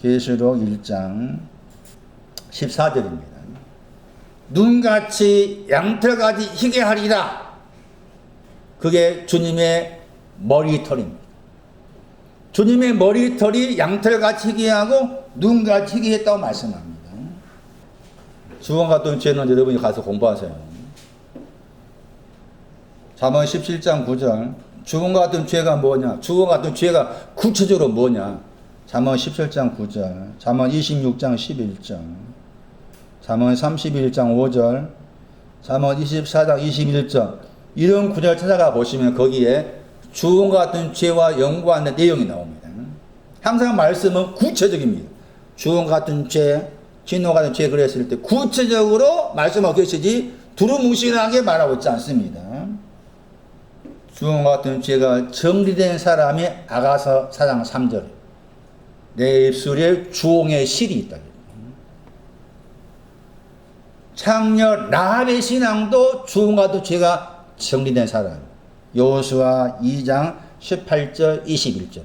[SPEAKER 1] 계시록 1장 14절입니다. 눈같이 양털같이 희게 하리라. 그게 주님의 머리털입니다. 주님의 머리털이 양털같이 희게 하고 눈같이 희게 했다고 말씀합니다. 주원 같은 죄는 여러분이 가서 공부하세요. 잠언 17장 9절. 주원 같은 죄가 뭐냐? 주원 같은 죄가 구체적으로 뭐냐? 잠언 17장 9절. 잠언 26장 11절. 잠언 31장 5절. 잠언 24장 21절. 이런 구절 찾아가 보시면 거기에 주원과 같은 죄와 연관된 내용이 나옵니다. 항상 말씀은 구체적입니다. 주원 같은 죄, 진노 같은 죄 그랬을 때 구체적으로 말씀하고 계시지 두루뭉실하게 말하고 있지 않습니다. 주원 같은 죄가 정리된 사람이 아가서 4장 3절. 내 입술에 주홍의 실이 있다. 창녀 라합의 신앙도 주원 같은 죄가 정리된 사람. 여호수아 2장 18절 21절.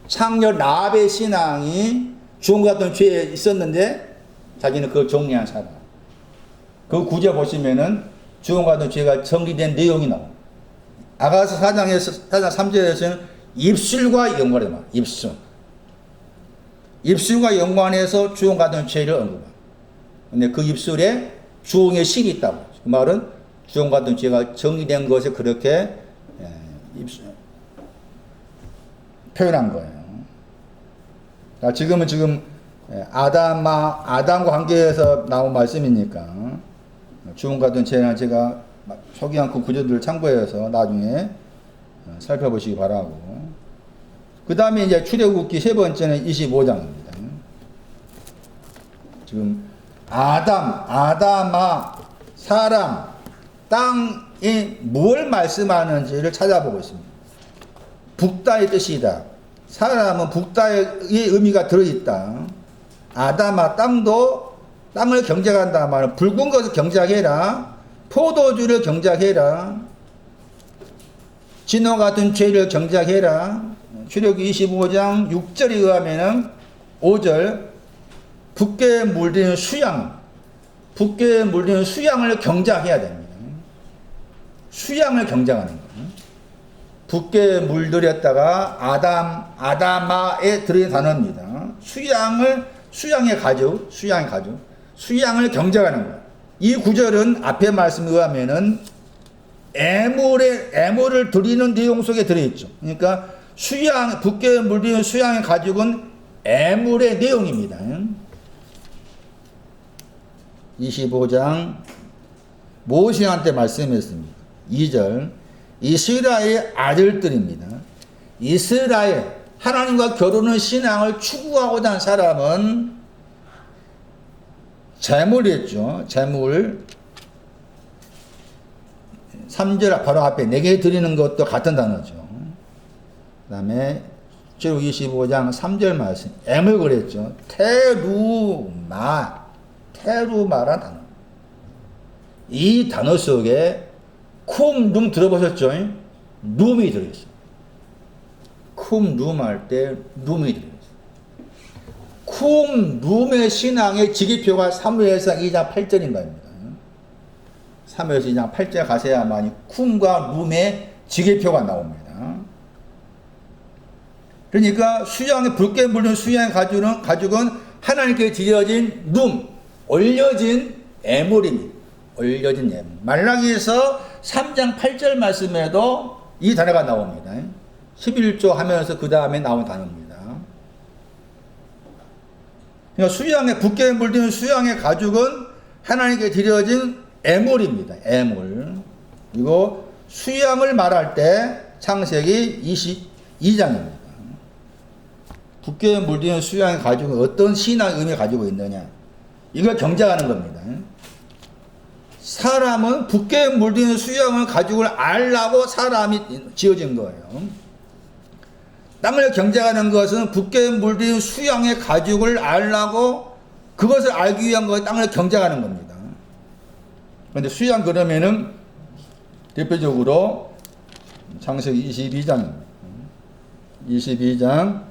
[SPEAKER 1] 창녀 라합의 신앙이 주원 같은 죄에 있었는데 자기는 그걸 정리한 사람. 그 구절 보시면은 주원 같은 죄가 정리된 내용이 나옵니다. 아가서 4장 3절에서는 입술과 연관해서 입술. 입술과 연관해서 주홍 같은 죄를 언급합니다. 근데 그 입술에 주홍의 실이 있다고. 그 말은 주홍 같은 죄가 정리된 것을 그렇게 표현한 거예요. 지금 아담과 관계에서 나온 말씀이니까 주홍 같은 죄는 제가 소개한 그 구절들을 참고해서 나중에 살펴보시기 바라고. 그 다음에 이제 출애굽기 세 번째는 25장입니다. 지금 아담아, 사람, 땅이 뭘 말씀하는지를 찾아보고 있습니다. 북다의 뜻이다. 사람은 북다의 의미가 들어있다. 아담아, 땅을 경작한다 말은 붉은 것을 경작해라. 포도주를 경작해라. 진노 같은 죄를 경작해라. 출애굽기 25장 6절에 의하면은 5절 붓게 물드는 수양을 경작해야 됩니다. 수양을 경작하는 거예요. 붓게 물들였다가 아담아에 들어있는 단어입니다. 수양의 가죽, 수양을 경작하는 거예요. 이 구절은 앞에 말씀에 의하면은 애물을 드리는 내용 속에 들어있죠. 그러니까 붓게 물드는 수양의 가죽은 애물의 내용입니다. 25장 모세한테 말씀했습니다. 2절 이스라엘의 아들들입니다. 이스라엘 하나님과 결혼의 신앙을 추구하고자 한 사람은 재물이었죠. 재물 3절 바로 앞에 내게 드리는 것도 같은 단어죠. 그 다음에 출애굽기 25장 3절 말씀 애물 그랬죠. 테루마란 단어. 이 단어 속에 쿰룸 들어보셨죠? 룸이 들어있어요. 쿰룸 할 때 룸이 들어있어요. 쿰룸의 신앙의 지기표가 사무엘상 2장 8절인 겁니다. 사무엘상 2장 8절 가셔야만이 쿰과 룸의 지기표가 나옵니다. 그러니까 붉게 물든 수양의 가죽은 하나님께 드려진 올려진 애물입니다. 올려진 애물. 말라기에서 3장 8절 말씀에도 이 단어가 나옵니다. 11조 하면서 그 다음에 나온 단어입니다. 그러니까 붓게 물든 수양의 가죽은 하나님께 드려진 애물입니다. 애물. 그리고 수양을 말할 때 창세기 22장입니다. 붓게 물든 수양의 가죽은 어떤 신앙의 의미를 가지고 있느냐. 이걸 경작하는 겁니다. 사람은 붓게 물든 수양의 가죽을 알라고 사람이 지어진 거예요. 땅을 경작하는 것은 붓게 물든 수양의 가죽을 알라고 그것을 알기 위한 거 땅을 경작하는 겁니다. 그런데 수양 그러면은 대표적으로 창세기 22장입니다. 22장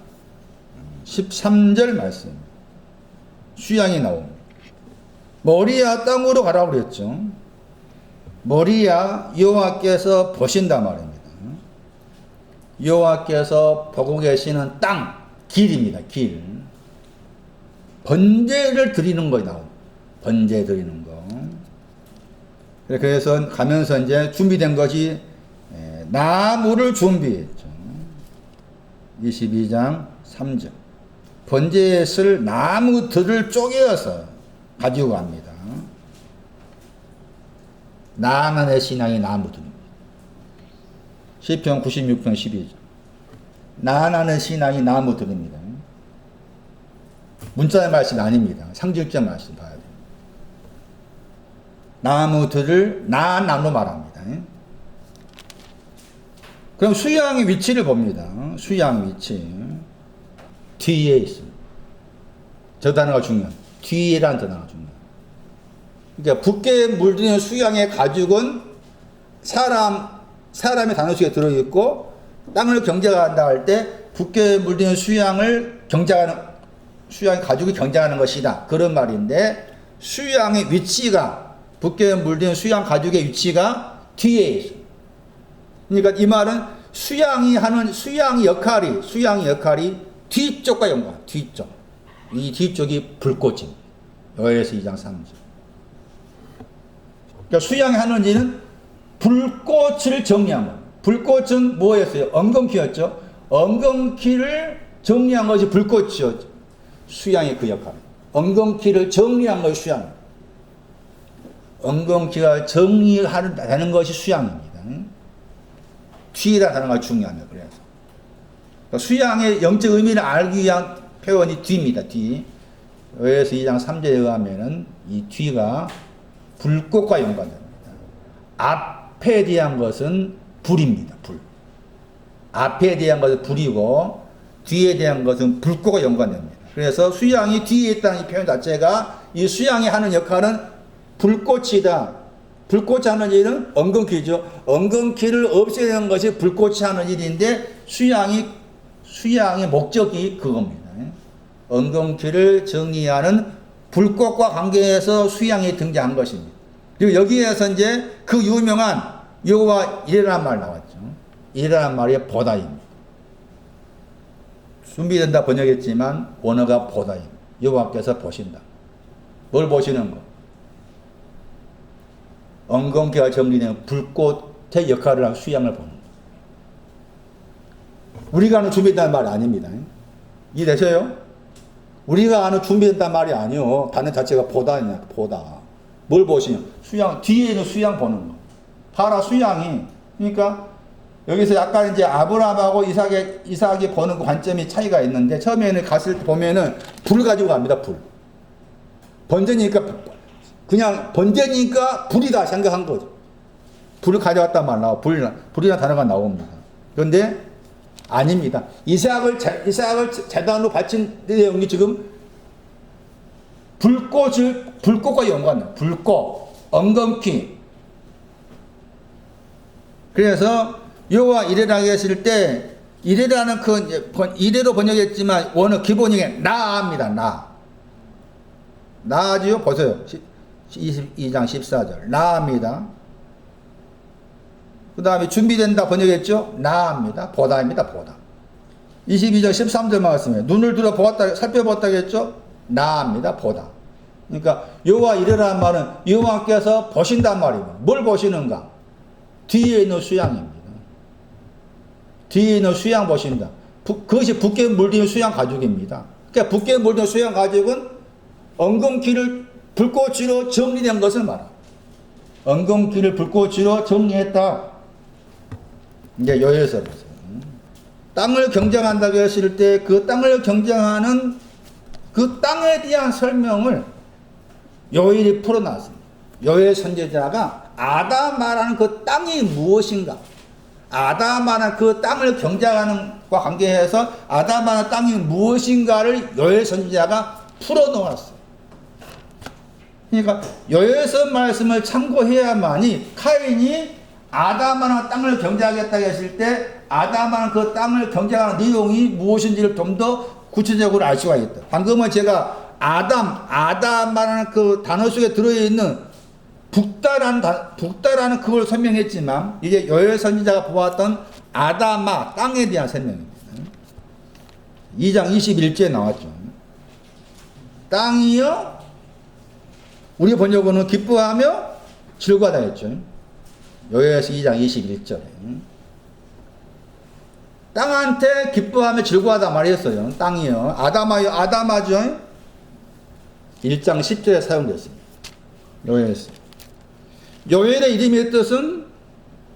[SPEAKER 1] 13절 말씀 수양이 나옵니다. 모리아 땅으로 가라고 그랬죠. 모리아 여호와께서 보신단 말입니다. 여호와께서 보고 계시는 땅, 길입니다. 길. 번제를 드리는 거에 나옵니다. 번제 드리는 거. 그래서 가면서 이제 준비된 것이 나무를 준비했죠. 22장 3절. 번제에 쓸 나무들을 쪼개어서 가지고 갑니다. 나만의 신앙의 나무들입니다. 시편 96편 12절. 나나는 신앙이 나무들입니다. 문자의 말씀이 아닙니다. 상징적 말씀 봐야 돼요. 나무들을 나나로 말합니다. 그럼 수양의 위치를 봅니다. 수양 위치. 뒤에 있습니다. 저 단어가 중요합니다. 뒤에라는 단어가 중요합니다. 그러니까 붓게 물드는 수양의 가죽은 사람의 단어 속에 들어있고, 땅을 경작한다 할 때 붓게 물드는 수양을 수양의 가죽이 경작하는 것이다. 그런 말인데, 수양의 위치가, 붓게 물드는 수양 가죽의 위치가 뒤에 있습니다. 그러니까 이 말은 수양의 역할이 뒤쪽과 연관, 뒤쪽. 이 뒤쪽이 불꽃입니다. 여호와서 2장 3절. 그러니까 수양이 하는 일은 불꽃을 정리한 겁니다. 불꽃은 뭐였어요? 엉겅퀴였죠. 엉겅퀴를 정리한 것이 불꽃이었죠. 수양의 그 역할. 엉겅퀴를 정리한 것이 수양. 엉겅퀴가 정리하는 것이 수양입니다. 뒤라는 단어가 중요합니다. 그래서 그러니까 수양의 영적 의미를 알기 위한 표현이 뒤입니다. 뒤. 여호와서 2장 3절에 의하면은 이 뒤가 불꽃과 연관됩니다. 앞에 대한 것은 불입니다. 불. 앞에 대한 것은 불이고 뒤에 대한 것은 불꽃과 연관됩니다. 그래서 수양이 뒤에 있다는 이 표현 자체가 이 수양이 하는 역할은 불꽃이다. 불꽃이 하는 일은 엉겅퀴죠. 엉겅퀴를 없애는 것이 불꽃이 하는 일인데 수양의 목적이 그겁니다. 엉겅퀴를 정리하는 불꽃과 관계해서 수양이 등장한 것입니다. 그리고 여기에서 이제 그 유명한 여호와 이레라는 말 나왔죠. 이레라는 말이 보다입니다. 준비된다 번역했지만 원어가 보다입니다. 여호와께서 보신다. 뭘 보시는 거? 엉겅퀴가 정리된 불꽃의 역할을 한 수양을 보는 거. 우리가 아는 준비된다는 말이 아닙니다. 이해되세요? 우리가 아는 준비된다는 말이 아니요. 단어 자체가 보다냐, 보다. 뭘 보시냐? 수양, 뒤에 있는 수양 보는 거. 봐라, 수양이. 그러니까, 여기서 약간 이제 아브라함하고 이삭이 보는 관점이 차이가 있는데, 처음에는 갔을 때 보면은 불 가지고 갑니다, 불. 번제니까, 그냥 번제니까 불이다 생각한 거죠. 불을 가져왔단 말 나와. 불이라는 단어가 나옵니다. 그런데, 아닙니다. 이삭을 제단으로 바친 내용이 지금 불꽃과 연관돼요. 불꽃, 엉겅퀴. 그래서 여호와 이레라고 했을 때 이레라는 이레로 번역했지만 원어 기본이 나입니다. 나지요? 보세요. 22장 14절. 나입니다. 그 다음에 준비된다 번역했죠? 나입니다. 보다입니다. 보다. 22절 13절 말씀에 눈을 들어 살펴보았다 했죠? 나입니다. 보다. 그러니까 여호와 이레라는 말은 여호와께서 보신단 말입니다. 뭘 보시는가? 뒤에 있는 수양입니다. 뒤에 있는 수양 보신다. 그것이 붓게 물든 수양 가죽입니다. 그러니까 붓게 물든 수양 가죽은 엉겅퀴를 불꽃으로 정리된 것을 말합니다. 엉겅퀴를 불꽃으로 정리했다. 이제 여호와서 땅을 경작한다고 했을 때 그 땅을 경작하는 그 땅에 대한 설명을 요엘이 풀어놨습니다. 요엘 선지자가 아담아라는 그 땅이 무엇인가, 아담아라는 그 땅을 경작하는 것과 관계해서 아담아라는 땅이 무엇인가를 요엘 선지자가 풀어놓았어요. 그러니까 요엘서 말씀을 참고해야만이 카인이 아담아라는 땅을 경작하겠다고 했을 때 아담아라는 그 땅을 경작하는 내용이 무엇인지를 좀 더 구체적으로 알 수가 있다. 방금은 제가 아담이라는 그 단어 속에 들어있는 북다라는 그걸 설명했지만, 이제 요엘 선지자가 보았던 아담아, 땅에 대한 설명입니다. 2장 21절에 나왔죠. 땅이요, 우리 번역어는 기뻐하며 즐거워하다 했죠. 요엘서 2장 21절에. 땅한테 기뻐하며 즐거워하다 말했어요. 땅이요. 아담아죠. 1장 10절에 사용됐습니다. 요엘서. 요엘의 이름의 뜻은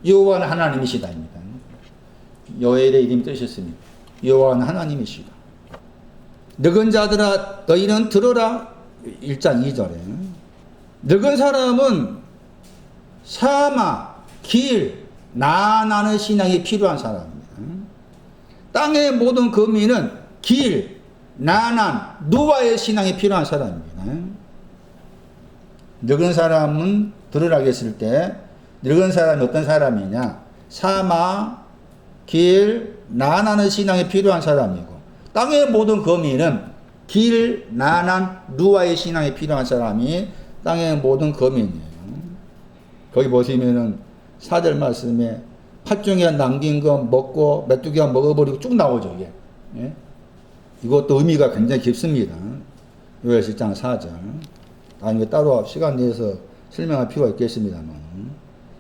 [SPEAKER 1] 여호와는 하나님이시다입니다. 요엘의 이름 뜻이었습니다. 여호와는 하나님이시다. 늙은 자들아 너희는 들어라. 1장 2절에. 늙은 사람은 사마, 길, 나나는 신앙이 필요한 사람입니다. 땅의 모든 거민은 길, 나난, 누와의 신앙이 필요한 사람입니다. 늙은 사람은 들으라고 했을 때 늙은 사람이 어떤 사람이냐? 사마, 길, 나나는 신앙이 필요한 사람이고, 땅의 모든 거민은 길, 나난, 누와의 신앙이 필요한 사람이 땅의 모든 거민이에요. 거기 보시면은 4절 말씀에 팥종에 남긴 거 먹고 메뚜기가 먹어버리고 쭉 나오죠, 이게. 예? 이것도 의미가 굉장히 깊습니다. 요엘서 1장 4절. 나중에 따로 시간 내서 설명할 필요가 있겠습니다만.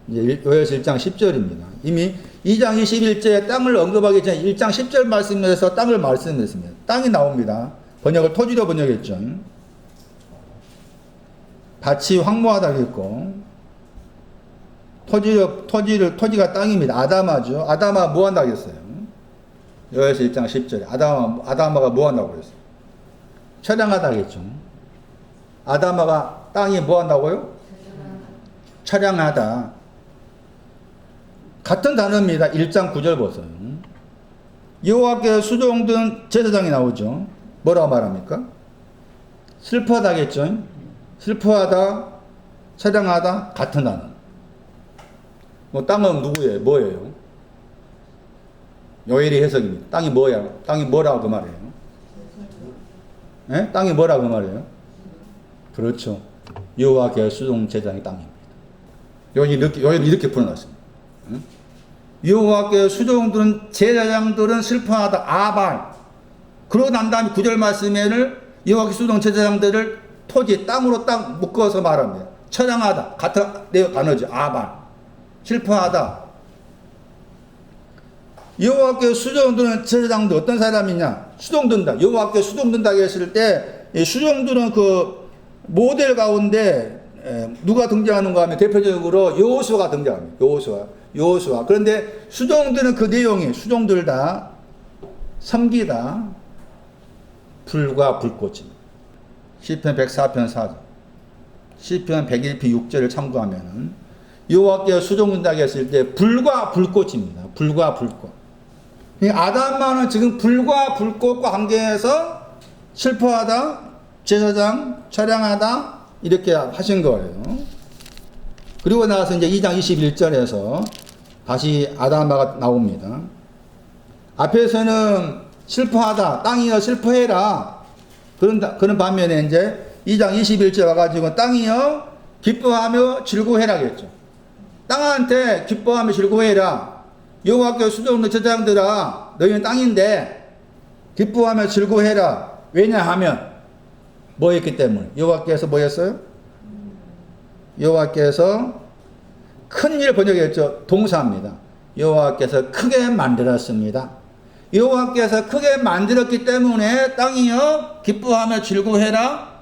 [SPEAKER 1] 이제 요엘서 1장 10절입니다. 이미 2장 21절에 땅을 언급하기 전에 1장 10절 말씀에서 땅을 말씀했습니다. 땅이 나옵니다. 번역을 토지로 번역했죠. 밭이 황무하다 했고, 토지가 땅입니다. 아담아죠. 아담아 뭐 한다고 했어요? 요엘서 1장 10절에 아담아가 뭐 한다고 그랬어요? 처량하다 했죠. 아담아가 땅이 뭐 한다고요? 처량하다. 같은 단어입니다. 1장 9절 보세요. 여호와께서 수종든 제사장이 나오죠. 뭐라고 말합니까? 슬퍼하다 하겠죠. 슬퍼하다, 처량하다, 같은 단어. 뭐 땅은 누구예요? 뭐예요? 요엘의 해석입니다. 땅이 뭐야? 땅이 뭐라고 그 말이에요? 예? 땅이 뭐라고 그 말이에요? 그렇죠. 여호와께서 수종 제사장의 땅입니다. 요엘이 이렇게 풀어놨습니다. 여호와께서 수종들은 제사장들은 슬퍼하다 아발. 그러고 난 다음에 9절 말씀에는 여호와께서 수종 제사장들을 토지 땅으로 딱 묶어서 말합니다. 처량하다 같은 내용 단어죠. 아발. 슬퍼하다. 여호와께서 수종드는 제사장들 어떤 사람이냐? 수종든다. 여호와께서 수종든다 했을 때 수종드는 그 모델 가운데 누가 등장하는가 하면 대표적으로 여호수아가 등장합니다. 여호수아. 그런데 수종드는 그 내용이 수종들다, 섬기다, 불과 불꽃입니다. 시편 104편 4절, 시편 101편 6절을 참고하면은 여호와께서 수종든다고 했을 때 불과 불꽃입니다. 불과 불꽃. 아담만은 지금 불과 불꽃과 관계해서 슬퍼하다, 제사장, 처량하다 이렇게 하신 거예요. 그리고 나서 이제 2장 21절에서 다시 아담마가 나옵니다. 앞에서는 슬퍼하다, 땅이여 슬퍼해라. 그런 반면에 이제 2장 21절 와가지고 땅이여 기뻐하며 즐거워해라 겠죠. 땅한테 기뻐하며 즐거워해라. 여호와께서 수종든 제사장들아 너희는 땅인데 기뻐하며 즐거워해라. 왜냐하면 뭐였기 때문에? 여호와께서 뭐였어요? 여호와께서 큰 일을 번역했죠. 동사입니다. 여호와께서 크게 만들었습니다. 여호와께서 크게 만들었기 때문에 땅이여 기뻐하며 즐거워해라.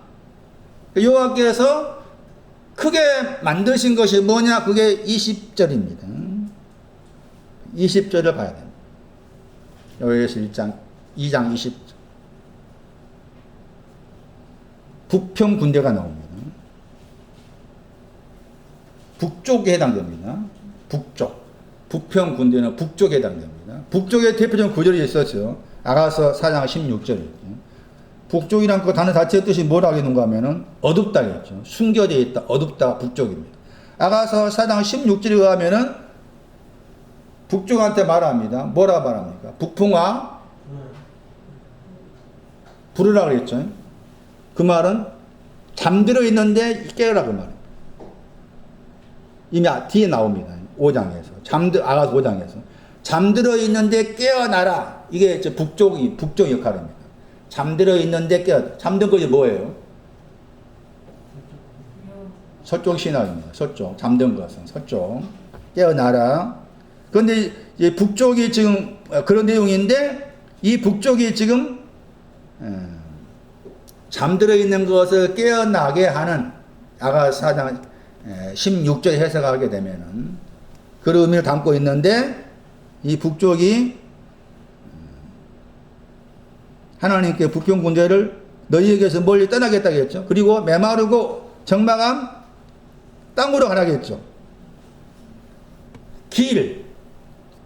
[SPEAKER 1] 여호와께서 크게 만드신 것이 뭐냐? 그게 20절입니다. 20절을 봐야 됩니다. 여기에서 2장 20절. 북평 군대가 나옵니다. 북쪽에 해당됩니다. 북쪽. 북평 군대는 북쪽에 해당됩니다. 북쪽에 대표적인 구절이 있었죠. 아가서 4장 16절이죠. 북쪽이란 그 단어 자체의 뜻이 뭐라고 했는가 하면은 어둡다겠죠. 숨겨져 있다. 어둡다. 북쪽입니다. 아가서 4장 16절에 의하면은 북쪽한테 말합니다. 뭐라 말합니까? 북풍아 부르라 그랬죠. 그 말은 잠들어 있는데 깨어라 그 말이에요. 이미 뒤에 나옵니다. 5장에서. 아가서 5장에서. 잠들어 있는데 깨어나라. 이게 이제 북쪽 역할입니다. 잠들어 있는데 잠든 것이 뭐예요? 서쪽 신학입니다. 서쪽. 잠든 것은 서쪽. 깨어나라. 그런데 이제 북쪽이 지금 그런 내용인데 이 북쪽이 지금 잠들어 있는 것을 깨어나게 하는 아가서 4장 16절 해석하게 되면은 그런 의미를 담고 있는데 이 북쪽이 하나님께 북경 군대를 너희에게서 멀리 떠나겠다고 했죠. 그리고 메마르고 적막한 땅으로 가라겠죠.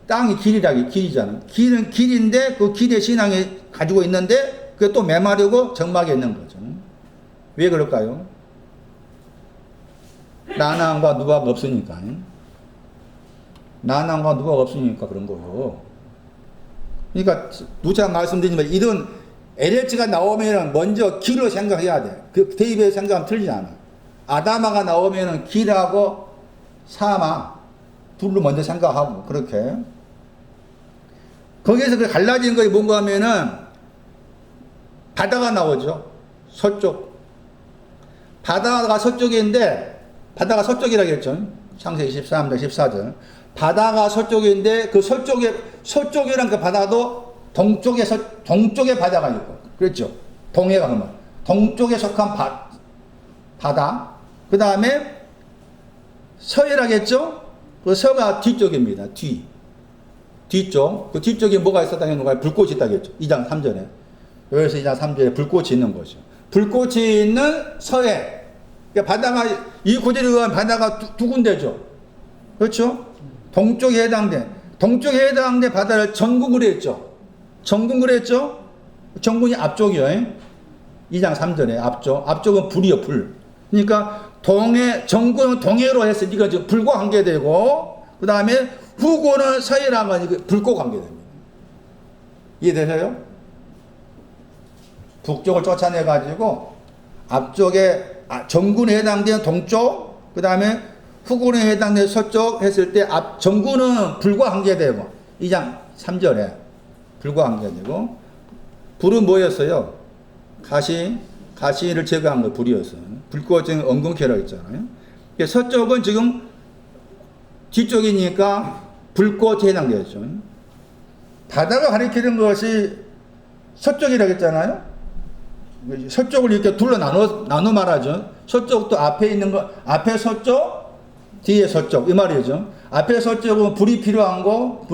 [SPEAKER 1] 땅이 길이잖아. 길은 길인데 그 길의 신앙이 가지고 있는데 그게 또 메마르고 적막에 있는 거죠. 왜 그럴까요? 난항과 누박이 없으니까. 난항과 누박이 없으니까 그런 거예요. 그러니까 누차 말씀드리지만 이런 LH가 나오면 먼저 길을 생각해야 돼. 그 대입의 생각은 틀리지 않아. 아다마가 나오면 길하고 사마 둘로 먼저 생각하고 그렇게. 거기에서 그 갈라진 것이 뭔가 하면은 바다가 나오죠. 서쪽. 바다가 서쪽인데 바다가 서쪽이라고 했죠. 창세기 13장 14절. 바다가 서쪽인데 그 서쪽이란 그 바다도 동쪽에 바다가 있고 그랬죠. 동해가 그러면 동쪽에 속한 바다. 그 다음에 서해라겠죠. 그 서가 뒤쪽입니다. 뒤쪽. 그 뒤쪽에 뭐가 있었다는 거예요? 불꽃이 있다겠죠. 2장 3절에. 여기서 2장 3절에 불꽃이 있는 거죠. 불꽃이 있는 서해. 그러니까 바다가 이 구절에 의한 바다가 두 군데죠. 그렇죠? 동쪽에 해당된 바다를 전군으로 했죠. 전군이 앞쪽이요. 2장 3절에 앞쪽은 불이요, 불. 그러니까 전군은 동해로 했으니까 지금 불과 관계되고, 그 다음에 후고는 서해라고 하니까 불과 관계됩니다. 이해되세요? 북쪽을 쫓아내가지고, 앞쪽에, 전군에 해당된 동쪽, 그 다음에 후군에 해당된 서쪽 했을 때 전군은 불과 관계되고 2장 3절에 불과 관계되고 불은 뭐였어요? 가시를 제거한 거 불이었어요. 불꽃은 엉겅퀴라고 했잖아요. 서쪽은 지금 뒤쪽이니까 불꽃에 해당되었죠. 바다가 가리키는 것이 서쪽이라고 했잖아요. 서쪽을 이렇게 둘러 나눠 말하죠. 서쪽도 앞에 있는 거, 앞에 서쪽, 뒤에 서쪽, 이 말이죠. 앞에 서쪽은 불이 필요한 곳,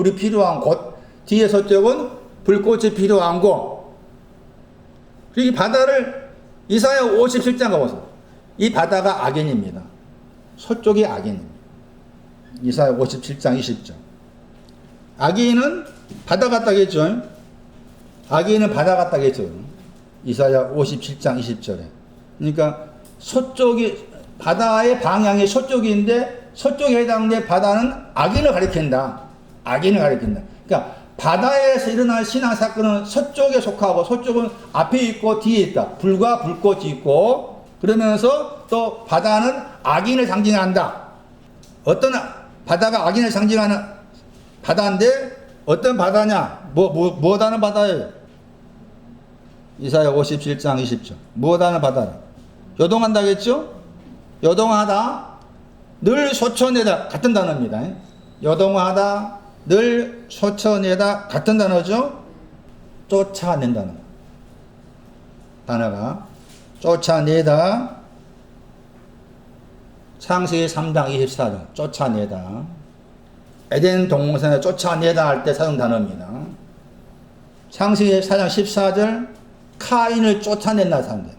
[SPEAKER 1] 뒤에 서쪽은 불꽃이 필요한 곳. 그리고 이 바다를 이사야 57장 가보세요. 이 바다가 악인입니다. 서쪽이 악인입니다. 이사야 57장 20절. 악인은 바다 같다겠죠. 악인은 바다 같다겠죠. 이사야 57장 20절에. 그러니까 바다의 방향이 서쪽인데 서쪽에 해당된 바다는 악인을 가리킨다. 그러니까 바다에서 일어날 신앙 사건은 서쪽에 속하고 서쪽은 앞에 있고 뒤에 있다. 불과 불꽃이 있고 그러면서 또 바다는 악인을 상징한다. 어떤 바다가 악인을 상징하는 바다인데 어떤 바다냐? 무엇하는 바다예요? 이사야 57장 20절. 무엇하는 바다라? 요동한다겠죠? 요동하다. 늘 소천에다 같은 단어입니다. 요동하다. 늘 소천에다 같은 단어죠? 쫓아낸다는 단어가 쫓아내다. 창세기 3장 24절 쫓아내다. 에덴 동산에 쫓아내다 할 때 사용 단어입니다. 창세기 4장 14절 카인을 쫓아낸다 산다.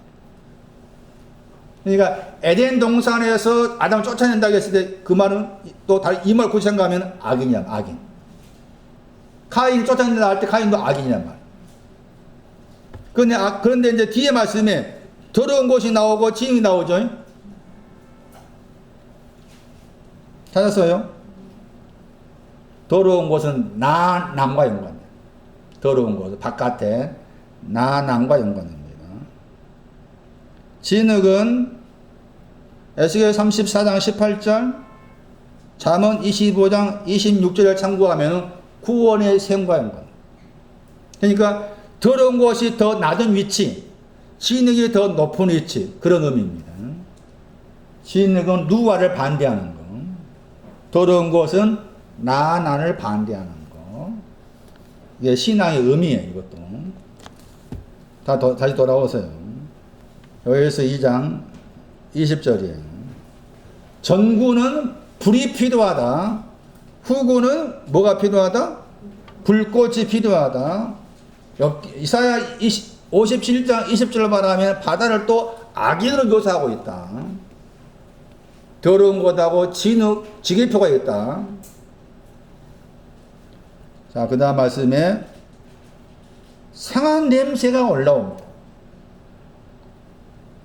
[SPEAKER 1] 그러니까 에덴 동산에서 아담을 쫓아낸다고 했을 때 그 말은 또 이 말 굳이 생각하면 악인이야, 악인. 카인을 쫓아낸다 할 때 카인도 악인이란 말. 그런데 이제 뒤에 말씀에 더러운 곳이 나오고 지음이 나오죠. 찾았어요? 더러운 곳은 남과 연관돼요. 더러운 곳은 바깥에 남과 연관됩니다. 진흙은 에스겔 34장 18절, 잠언 25장 26절을 참고하면 구원의 생과인 겁니다. 그러니까 더러운 것이 더 낮은 위치, 진흙이 더 높은 위치, 그런 의미입니다. 진흙은 누아를 반대하는 거, 더러운 것은 나를 반대하는 거. 이게 신앙의 의미예요. 이것도 다시 돌아오세요. 요에서 2장 20절이에요. 전구는 불이 필요하다. 후구는 뭐가 필요하다? 불꽃이 필요하다. 이사야 57장 20절을 말하면 바다를 또 악인으로 묘사하고 있다. 더러운 것하고 진흙, 지기표가 있다. 자, 그 다음 말씀에 상한 냄새가 올라옵니다.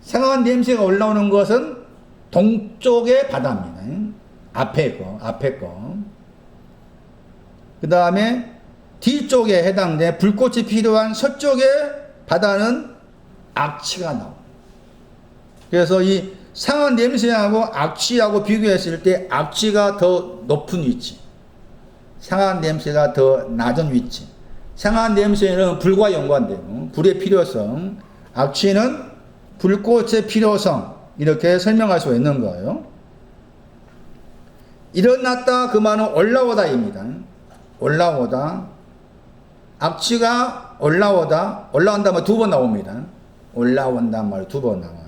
[SPEAKER 1] 상한 냄새가 올라오는 것은 동쪽의 바다입니다. 앞에 거. 그 다음에 뒤쪽에 해당돼 불꽃이 필요한 서쪽의 바다는 악취가 나옵니다. 그래서 이 상한 냄새하고 악취하고 비교했을 때 악취가 더 높은 위치, 상한 냄새가 더 낮은 위치. 상한 냄새는 불과 연관되고 불의 필요성, 악취는 불꽃의 필요성, 이렇게 설명할 수 있는 거예요. 일어났다 그 말은 올라오다입니다. 올라오다. 악취가 올라온다면 두 번 나옵니다. 올라온단 말 두 번 나와요.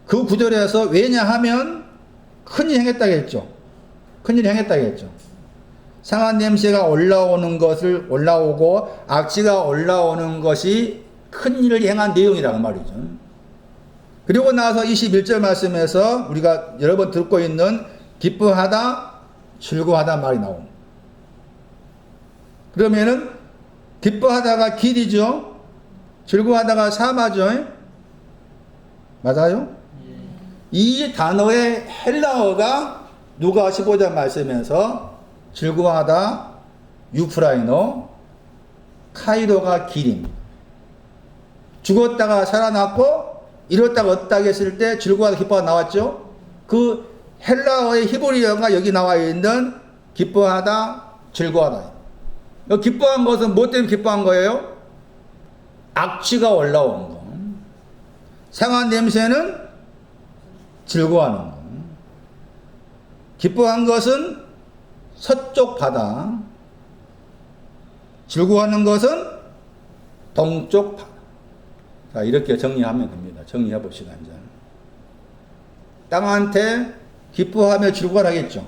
[SPEAKER 1] 그 구절에서 왜냐하면 큰일 행했다겠죠. 상한 냄새가 올라오고 악취가 올라오는 것이 큰일을 행한 내용이라는 말이죠. 그리고 나서 21절 말씀에서 우리가 여러 번 듣고 있는 기뻐하다, 즐거워하다 말이 나옵니다. 그러면은 기뻐하다가 길이죠. 즐거워하다가 사마죠. 맞아요? 이 단어의 헬라어가 누가 15장 말씀에서 즐거워하다, 유프라이노, 카이로가 길입니다. 죽었다가 살아났고 잃었다가 얻다 했을 때 즐거워하다, 기뻐하다 나왔죠. 그 헬라어의 히브리어가 여기 나와 있는 기뻐하다, 즐거워하다. 기뻐한 것은 뭐 때문에 기뻐한 거예요? 악취가 올라온 거. 상한 냄새는 즐거워하는 거. 기뻐한 것은 서쪽 바다. 즐거워하는 것은 동쪽 바다. 자, 이렇게 정리하면 됩니다. 정리해 봅시다, 이제. 땅한테 기뻐하며 즐거워하겠죠.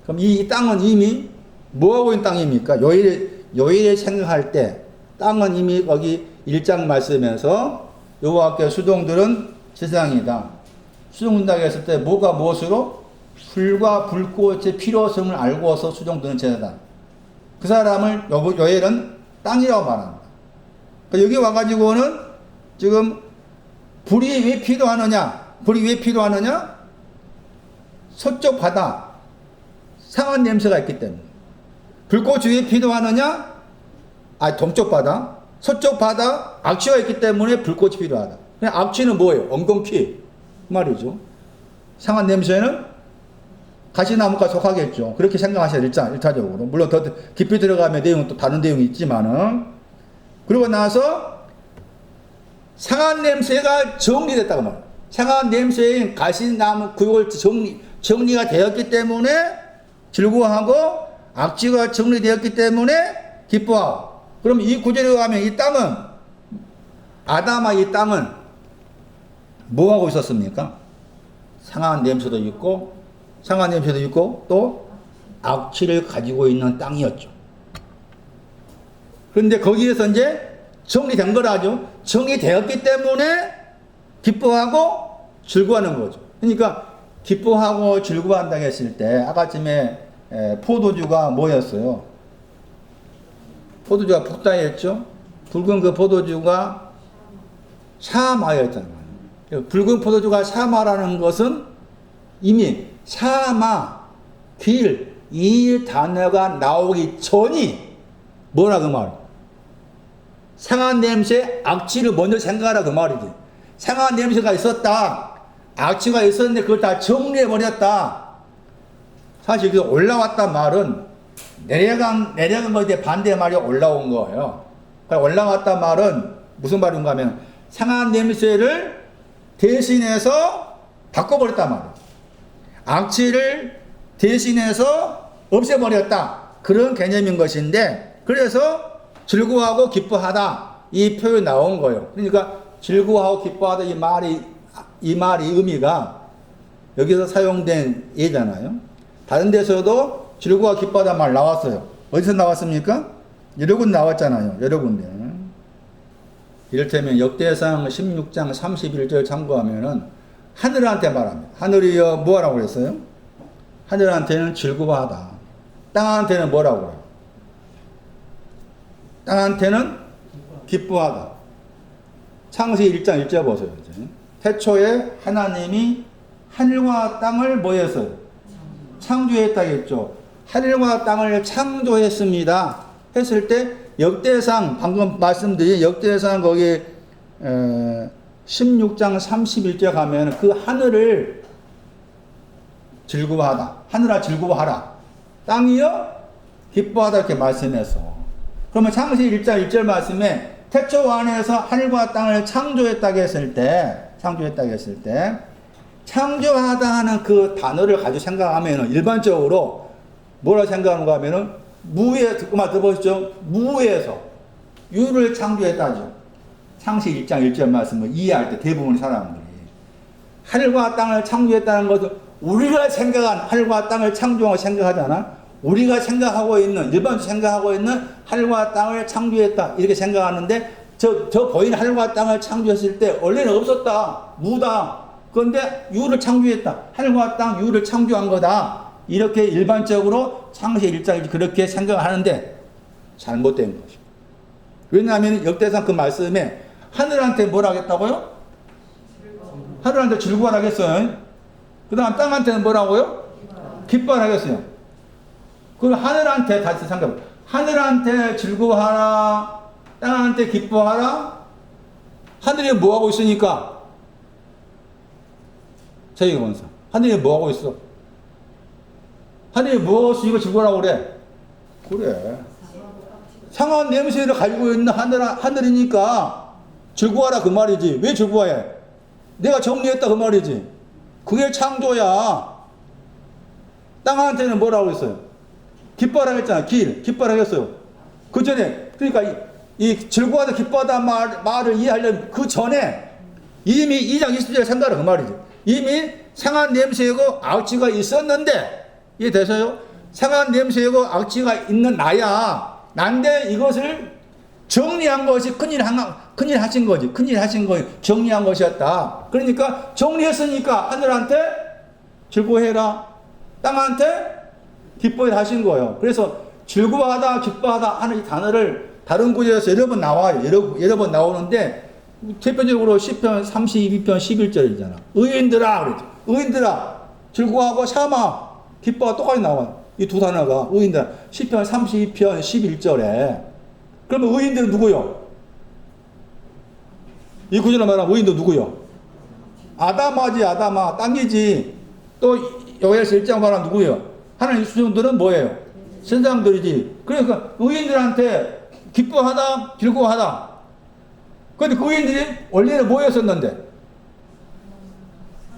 [SPEAKER 1] 그럼 이 땅은 이미 뭐하고 있는 땅입니까? 요일을 생각할 때 땅은 이미 거기 1장 말씀에서 여호와께 수종들은 세상이다. 수종된다고 했을 때 뭐가 무엇으로? 불과 불꽃의 필요성을 알고서 수종드는 제사다. 그 사람을 요엘은 땅이라고 말합니다. 그러니까 여기 와가지고는 지금 불이 왜 필요하느냐? 서쪽 바다 상한 냄새가 있기 때문에. 불꽃이 왜 필요하느냐? 동쪽 바다, 서쪽 바다 악취가 있기 때문에 불꽃이 필요하다. 악취는 뭐예요? 엉겅퀴 말이죠. 상한 냄새는 가시나무가 속하겠죠. 그렇게 생각하셔야 일차적으로. 물론 더 깊이 들어가면 내용은 또 다른 내용이 있지만은. 그러고 나서 상한 냄새가 정리됐다고 말해요. 상한 냄새인 가시나무 구역을 정리가 되었기 때문에 즐거워하고 악취가 정리되었기 때문에 기뻐하고. 그럼 이 구절에 가면 이 땅은 아담아 이 땅은 뭐하고 있었습니까? 상한 냄새도 있고 또 악취를 가지고 있는 땅이었죠. 그런데 거기에서 이제 정리된 거라죠. 정리되었기 때문에 기뻐하고 즐거워하는 거죠. 그러니까 기뻐하고 즐거워한다고 했을 때 아까쯤에 포도주가 뭐였어요? 포도주가 붓다였죠. 붉은 그 포도주가 사마였잖아요. 붉은 포도주가 사마라는 것은 이미 사마, 길, 이 단어가 나오기 전이 뭐라 그 말? 상한 냄새, 악취를 먼저 생각하라 그 말이지. 상한 냄새가 있었다. 악취가 있었는데 그걸 다 정리해버렸다. 사실 그 올라왔단 말은 내려간 것에 반대 말이 올라온 거예요. 올라왔단 말은 무슨 말인가 하면 상한 냄새를 대신해서 바꿔버렸단 말이에요. 악취를 대신해서 없애버렸다. 그런 개념인 것인데, 그래서 즐거워하고 기뻐하다. 이 표현이 나온 거예요. 그러니까 즐거워하고 기뻐하다 이 말이 의미가 여기서 사용된 예잖아요. 다른 데서도 즐거워 기뻐하다 말 나왔어요. 어디서 나왔습니까? 여러 군 나왔잖아요. 여러 군데. 이를테면 역대상 16장 31절 참고하면은 하늘한테 말합니다. 하늘이여 뭐라고 그랬어요? 하늘한테는 즐거워하다. 땅한테는 뭐라고 그래요? 땅한테는 기뻐하다. 창세기 1장 1절 보세요. 이제. 태초에 하나님이 하늘과 땅을 뭐 했어요? 창조했다겠죠. 하늘과 땅을 창조했습니다. 했을 때 역대상 방금 말씀드린 역대상 거기 16장 31절 가면 그 하늘을 즐거워하다. 하늘아 즐거워하라. 땅이여 기뻐하다 이렇게 말씀했어. 그러면 창세기 1장 1절 말씀에 태초 안에서 하늘과 땅을 창조했다고 했을 때 창조하다 하는 그 단어를 가지고 생각하면 일반적으로 뭐라 생각하는가 하면은 무에 듣고만 들어보시죠. 무에서 유를 창조했다죠. 창세기 1장 1절 말씀을 이해할 때 대부분의 사람들이 하늘과 땅을 창조했다는 것은 우리가 생각한 하늘과 땅을 창조하고 생각하잖아. 우리가 생각하고 있는 일반적으로 생각하고 있는 하늘과 땅을 창조했다 이렇게 생각하는데 저 보이는 하늘과 땅을 창조했을 때 원래는 없었다. 무다. 그런데 유를 창조했다. 하늘과 땅 유를 창조한 거다. 이렇게 일반적으로 창세기 1장 그렇게 생각하는데 잘못된 것이죠. 왜냐하면 역대상 그 말씀에 하늘한테 뭘 하겠다고요? 하늘한테 즐거워하라 하겠어요. 그 다음 땅한테는 뭐라고요? 기뻐하라 하겠어요. 그럼 하늘한테 다시 생각해. 하늘한테 즐거워하라. 땅한테 기뻐하라. 하늘이 뭐하고 있으니까? 저희가 먼저. 하늘이 뭐하고 있어? 하늘이 무엇이 즐거워라고 그래? 그래. 상한 냄새를 가지고 있는 하늘이니까 즐거워하라 그 말이지. 왜 즐거워해? 내가 정리했다 그 말이지. 그게 창조야. 땅한테는 뭐라고 했어요? 기뻐하라 했잖아. 기뻐하라 했어요. 그 전에, 그러니까 이 즐거워하다 기뻐하다 말을 이해하려면 그 전에 이미 2장 20절 생각하라 그 말이지. 이미 상한 냄새고 악취가 있었는데, 이해되세요? 상한 냄새고 악취가 있는 나야. 난데 이것을 정리한 것이 큰일 하신 거지. 정리한 것이었다. 그러니까 정리했으니까 하늘한테 즐거워해라. 땅한테 기뻐해 하신 거예요. 그래서 즐거워하다, 기뻐하다 하는 이 단어를 다른 구절에서 여러 번 나와요. 여러 번 나오는데 대표적으로 시편 32편 11절이잖아. 의인들아 그랬죠. 의인들아 즐거워하고 샤마 기뻐가 똑같이 나와요. 이 두 단어가 의인들. 시편 32편 11절에. 그러면 의인들은 누구요? 이 구절에 말하면 의인들 누구요? 아담아지 아담아 땅이지. 또 여호와서 1장 말하면 누구요? 하나님 수종들은 뭐예요? 선장들이지. 그러니까 의인들한테 기뻐하다 즐거워하다. 그런데 그 의인들이 원래는 뭐였었는데?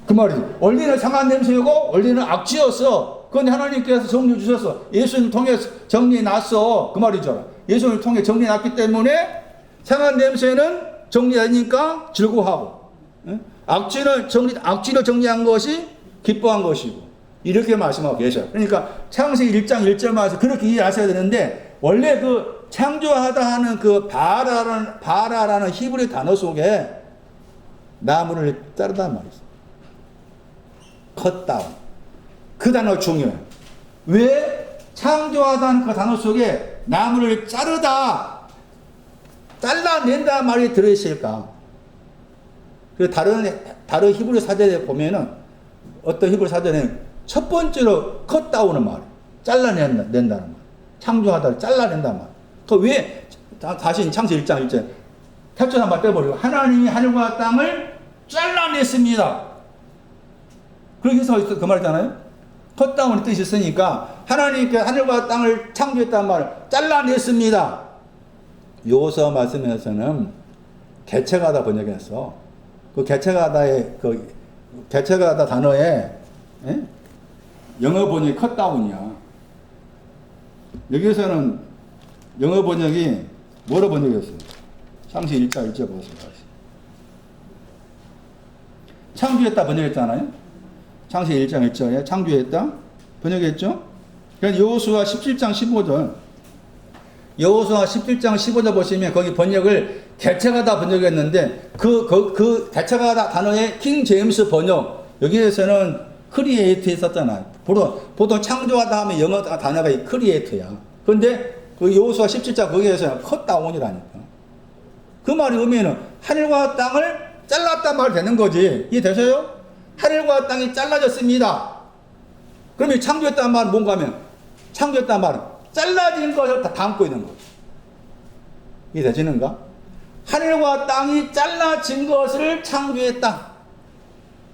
[SPEAKER 1] 그 말이지. 원래는 상한 냄새고 원래는 악취였어. 그런데 하나님께서 정리해 주셨어. 예수님을 통해 정리해 놨어. 그 말이죠. 예수님을 통해 정리해 놨기 때문에 상한 냄새는 정리하니까 즐거워하고, 악취를 정리한 것이 기뻐한 것이고, 이렇게 말씀하고 계셔요. 그러니까 창세기 1장 1절 말에서 그렇게 이해하셔야 되는데, 원래 그 창조하다 하는 그 바라라는 히브리 단어 속에 나무를 자르단 말이죠. 컷 다운. 그 단어 중요해요. 왜 창조하다는 그 단어 속에 나무를 잘라낸다 말이 들어있을까? 그리고 다른 히브리 사전에 보면은 어떤 히브리 사전에 첫 번째로 컷 다운은 말이에요. 잘라낸다는 말. 창조하다를 잘라낸다는 말. 그 왜 다시 창세 1장 1절 태초에 한번 빼버리고 하나님이 하늘과 땅을 잘라냈습니다. 그렇게 해서 그 말이잖아요. 컷다운의 뜻이 있으니까 하나님께 하늘과 땅을 창조했단 말을 잘라냈습니다. 요서 말씀에서는 개체가다 번역했어. 그 개체가다 단어에 영어 번역이 컷다운이야. 여기에서는 영어 번역이 뭐로 번역했어요? 창세기 1장 1절 보겠습니다. 창조했다 번역했잖아요. 창세기 1장 1절에 창조했다 번역했죠. 그러니까 여호수아 17장 15절 여호수아 17장 15절 보시면 거기 번역을 개체가다 번역했는데 그 개체가다 단어의 킹 제임스 번역 여기에서는 크리에이트 했었잖아요. 보통 창조하다 하면 영어 단어가 이 크리에이트야. 그런데 그 여호수아 17장 거기에서는 컷다운이라니까. 그 말이 의미는 하늘과 땅을 잘랐단 말 되는 거지. 이해되세요? 하늘과 땅이 잘라졌습니다. 그러면 창조했단 말은 뭔가 하면 창조했단 말은 잘라진 것을 다 담고 있는 거죠. 이해되시는가? 하늘과 땅이 잘라진 것을 창조했다.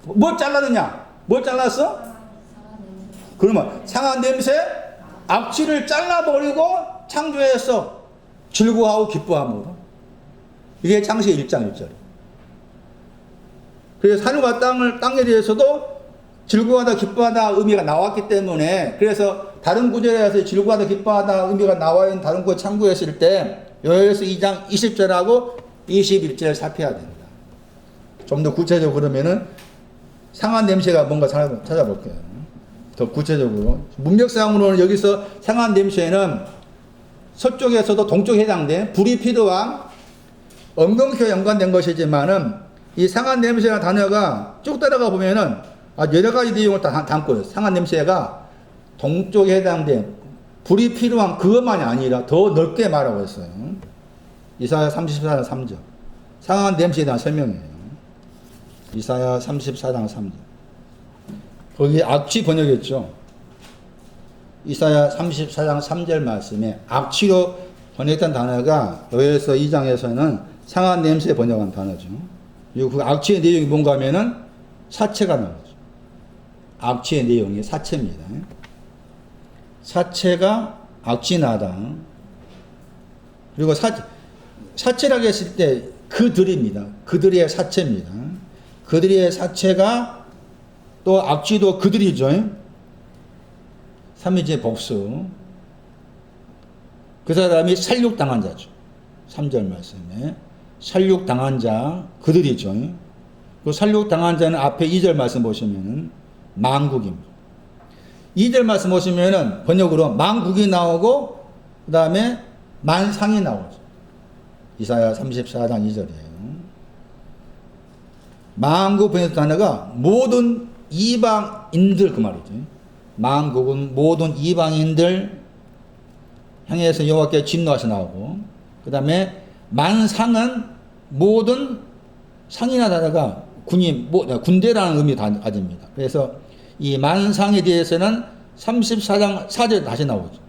[SPEAKER 1] 뭐 잘랐느냐? 뭘 잘랐어? 그러면 상한 냄새, 악취를 잘라버리고 창조했어. 즐거워하고 기뻐함으로. 이게 창세기 1장 1절. 그래서 하늘과 땅에 대해서도 즐거워하다, 기뻐하다 의미가 나왔기 때문에 그래서 다른 구절에서 즐거워하다, 기뻐하다 의미가 나와 있는 다른 구절 참고했을 때 요에서 2장 20절하고 21절을 살펴야 됩니다. 좀 더 구체적으로 그러면은 상한 냄새가 뭔가 찾아볼게요. 더 구체적으로. 문맥상으로는 여기서 상한 냄새는 서쪽에서도 동쪽에 해당된 불이 필요한 엉겅퀴와 연관된 것이지만은 이 상한 냄새라는 단어가 쭉 따라가 보면은 여러 가지 내용을 다 담고 있어요. 상한 냄새가 동쪽에 해당된 불이 필요한 그것만이 아니라 더 넓게 말하고 있어요. 이사야 34장 3절. 상한 냄새에 대한 설명이에요. 이사야 34장 3절. 거기 악취 번역했죠. 이사야 34장 3절 말씀에 악취로 번역했던 단어가 여기서 2장에서는 상한 냄새 번역한 단어죠. 그리고 그 악취의 내용이 뭔가 하면은 사체가 나오죠. 악취의 내용이 사체입니다. 사체가 악취나다. 그리고 사체라고 했을 때 그들입니다. 그들의 사체입니다. 그들의 사체가 또 악취도 그들이죠. 3위제 복수. 그 사람이 살육당한 자죠. 3절 말씀에. 살육당한 자, 그들이죠. 그 살육당한 자는 앞에 2절 말씀 보시면은 망국입니다. 2절 말씀 보시면은 번역으로 망국이 나오고 그 다음에 만상이 나오죠. 이사야 34장 2절이에요. 망국 번역 단어가 모든 이방인들 그 말이죠. 망국은 모든 이방인들 향해서 여호와께 진노하셔 나오고 그 다음에 만상은 모든 상이나 단어가 군대라는 의미 가집니다. 그래서 이 만상에 대해서는 34장 4절에 다시 나오죠.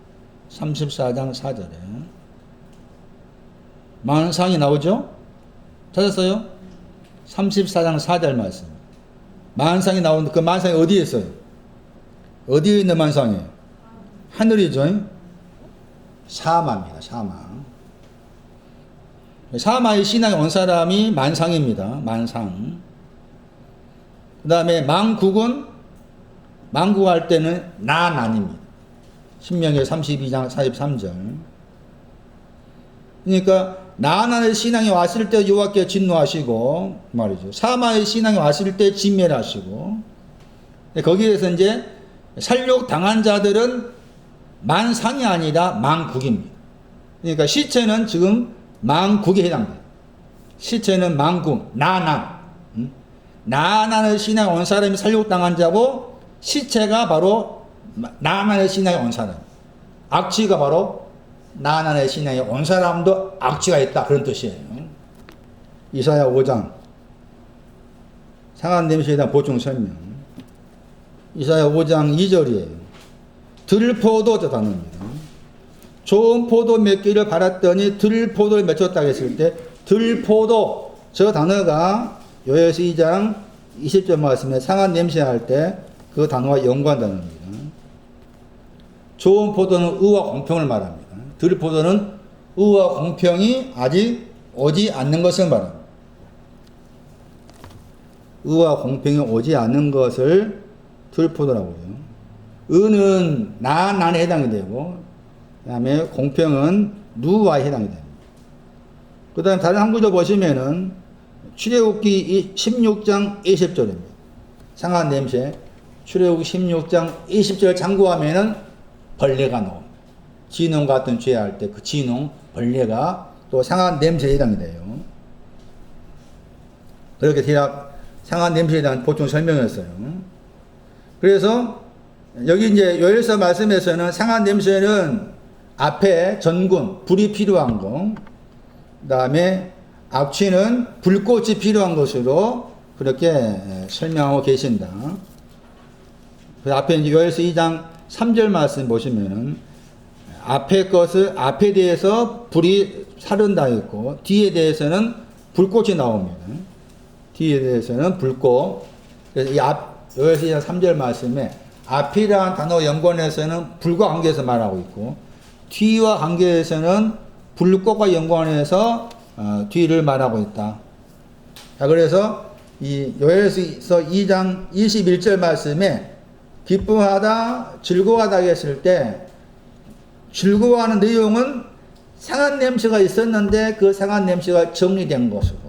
[SPEAKER 1] 34장 4절에 만상이 나오죠. 찾았어요? 34장 4절 말씀. 만상이 나오는데 그 만상이 어디에 있어요? 어디에 있는 만상이에요? 하늘이죠. 사마입니다. 사마. 사마의 신앙에 온 사람이 만상입니다. 만상. 그 다음에 망국은 망국할 때는 나난입니다. 신명기 32장 43절. 그러니까 나난의 신앙이 왔을 때 여호와께 진노하시고 말이죠. 사마의 신앙이 왔을 때 진멸하시고 거기에서 이제 살육 당한 자들은 만상이 아니라 망국입니다. 그러니까 시체는 지금 망국에 해당돼요. 시체는 망국, 나난. 나난의 신앙에 온 사람이 살육당한 자고 시체가 바로 나난의 신앙에 온 사람. 악취가 바로 나난의 신앙에 온 사람도 악취가 있다. 그런 뜻이에요. 이사야 5장 상한 냄새에 대한 보충 설명. 이사야 5장 2절이에요. 들포도 저 단어입니다. 좋은 포도 맺기를 바랐더니 들포도를 맺혔다고 했을 때 들포도 저 단어가 요에서 2장 20절 말씀에 상한 냄새 할 때 그 단어와 연관 단어입니다. 좋은 포도는 의와 공평을 말합니다. 들 포도는 의와 공평이 아직 오지 않는 것을 말합니다. 의와 공평이 오지 않는 것을 들 포도라고요. 의는 난에 해당이 되고, 그 다음에 공평은 누와에 해당이 됩니다. 그 다음에 다른 한 구절 보시면은 출애굽기 16장 20절입니다. 상한 냄새. 출애굽기 16장 20절 참고하면은 벌레가 나옵니다. 진홍 같은 죄할 때 그 진홍, 벌레가 또 상한 냄새에 해당이 돼요. 그렇게 대략 상한 냄새에 대한 보충 설명했어요. 그래서 여기 이제 요엘서 말씀에서는 상한 냄새는 앞에 전군, 불이 필요한 거, 그 다음에 악취는 불꽃이 필요한 것으로 그렇게 설명하고 계신다. 그 앞에 이제 요엘서 2장 3절 말씀 보시면은 앞에 대해서 불이 사른다 했고 뒤에 대해서는 불꽃이 나옵니다. 뒤에 대해서는 불꽃. 그래서 요엘서 2장 3절 말씀에 앞이라는 단어 연관해서는 불과 관계해서 말하고 있고 뒤와 관계에서는 불꽃과 연관해서 뒤를 말하고 있다. 자, 그래서 이 요엘서 2장 21절 말씀에 기뻐하다, 즐거워하다 했을 때 즐거워하는 내용은 상한 냄새가 있었는데 그 상한 냄새가 정리된 것으로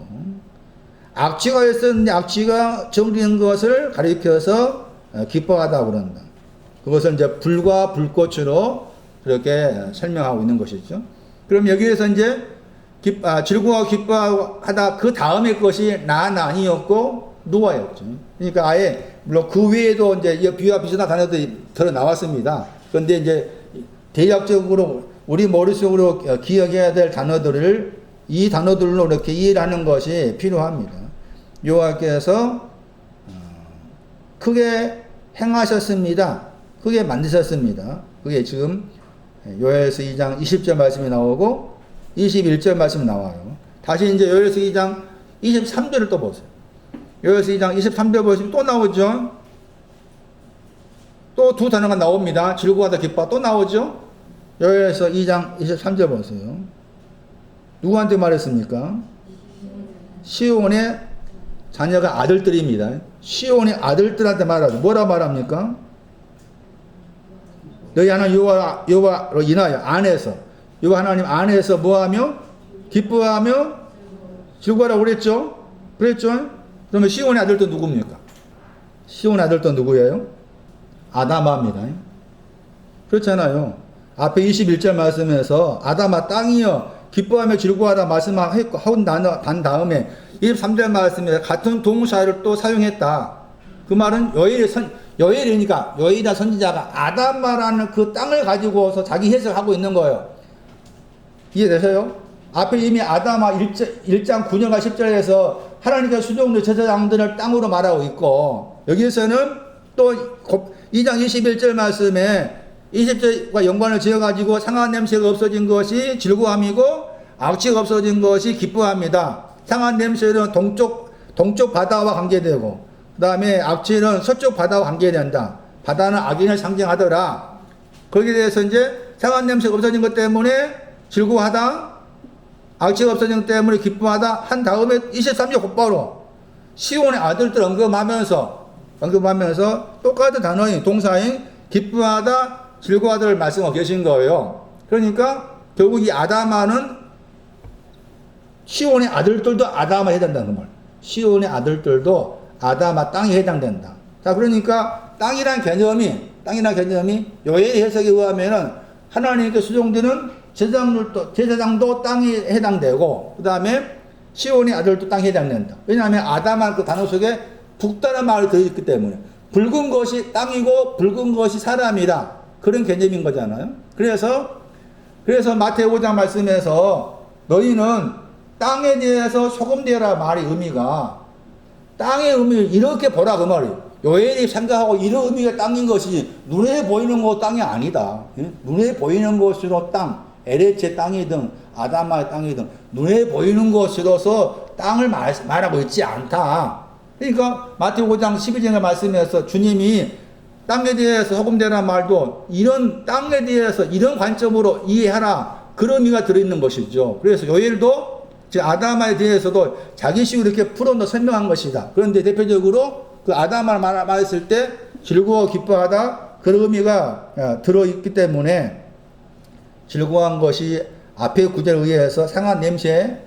[SPEAKER 1] 악취가 있었는데 악취가 정리된 것을 가리켜서 기뻐하다 그런다. 그것을 이제 불과 불꽃으로 그렇게 설명하고 있는 것이죠. 그럼 여기에서 이제 즐거워 기뻐하다 그 다음에 것이 나아니었고 누와였죠. 그러니까 아예 물론 그 외에도 이제 비와 비슷한 단어들이 들어 나왔습니다. 그런데 이제 대략적으로 우리 머릿속으로 기억해야 될 단어들을 이 단어들로 이렇게 이해하는 것이 필요합니다. 여호와께서 크게 행하셨습니다. 크게 만드셨습니다. 그게 지금 요엘서 2장 20절 말씀이 나오고 21절 말씀이 나와요. 다시 이제 요엘서 2장 23절을 또 보세요. 요엘서 2장 23절 보시면 또 나오죠. 또 두 단어가 나옵니다. 즐거워하다 기뻐 또 나오죠. 요엘서 2장 23절 보세요. 누구한테 말했습니까? 시온의 자녀가 아들들입니다. 시온의 아들들한테 말하죠. 뭐라 말합니까? 너희 하나님 여호와로 인하여 안에서 여호와 하나님 안에서 뭐하며 기뻐하며 즐거워하라고 그랬죠. 그러면 시온의 아들도 누굽니까? 시온의 아들도 누구예요? 아담아입니다. 그렇잖아요. 앞에 21절 말씀에서 아담아 땅이여 기뻐하며 즐거워하라 말씀하고 난 다음에 23절 말씀에 같은 동사를 또 사용했다. 그 말은 여엘이니까 여엘이나 선지자가 아담아라는 그 땅을 가지고서 자기 해석하고 있는 거예요. 이해되세요? 앞에 이미 아담아 1장 9절과 10절에서 하나님께서 수종들 제사장들을 땅으로 말하고 있고 여기에서는 또 2장 21절 말씀에 20절과 연관을 지어가지고 상한 냄새가 없어진 것이 즐거움이고 악취가 없어진 것이 기뻐합니다. 상한 냄새는 동쪽 바다와 관계되고 그 다음에 악취는 서쪽 바다와 관계된다. 바다는 악인을 상징하더라. 거기에 대해서 이제 상한 냄새가 없어진 것 때문에 즐거워하다. 악취가 없어진 것 때문에 기뻐하다. 한 다음에 23절 곧바로 시온의 아들들 언급하면서 똑같은 단어인 동사인 기뻐하다 즐거워하다를 말씀하고 계신 거예요. 그러니까 결국 이 아담아는 시온의 아들들도 아담아에 해당된다는 말. 시온의 아들들도 아담아 땅에 해당된다. 자, 그러니까 땅이란 개념이 요의 해석에 의하면은 하나님께 수종되는 제사장도 땅에 해당되고 그 다음에 시온의 아들도 땅에 해당된다. 왜냐하면 아담아 그 단어 속에 북다는 말이 들어있기 때문에 붉은 것이 땅이고 붉은 것이 사람이다. 그런 개념인 거잖아요. 그래서 마태오 5장 말씀에서 너희는 땅에 대해서 소금되라 말의 의미가 땅의 의미를 이렇게 보라 그 말이에요. 요엘이 생각하고 이런 의미가 땅인 것이 눈에 보이는 거 땅이 아니다. 눈에 보이는 것으로 땅, 에레체 땅이든 아담아의 땅이든 눈에 보이는 것으로서 땅을 말하고 있지 않다. 그러니까 마태복음 5장 12절의 말씀에서 주님이 땅에 대해서 소금되라는 말도 이런 땅에 대해서 이런 관점으로 이해하라, 그런 의미가 들어있는 것이죠. 그래서 요엘도 아담에 대해서도 자기식으로 이렇게 풀어놓아 설명한 것이다. 그런데 대표적으로 그 아담을 말했을 때 즐거워 기뻐하다, 그런 의미가 들어있기 때문에 즐거워한 것이 앞의 구절에 의해서 상한 냄새,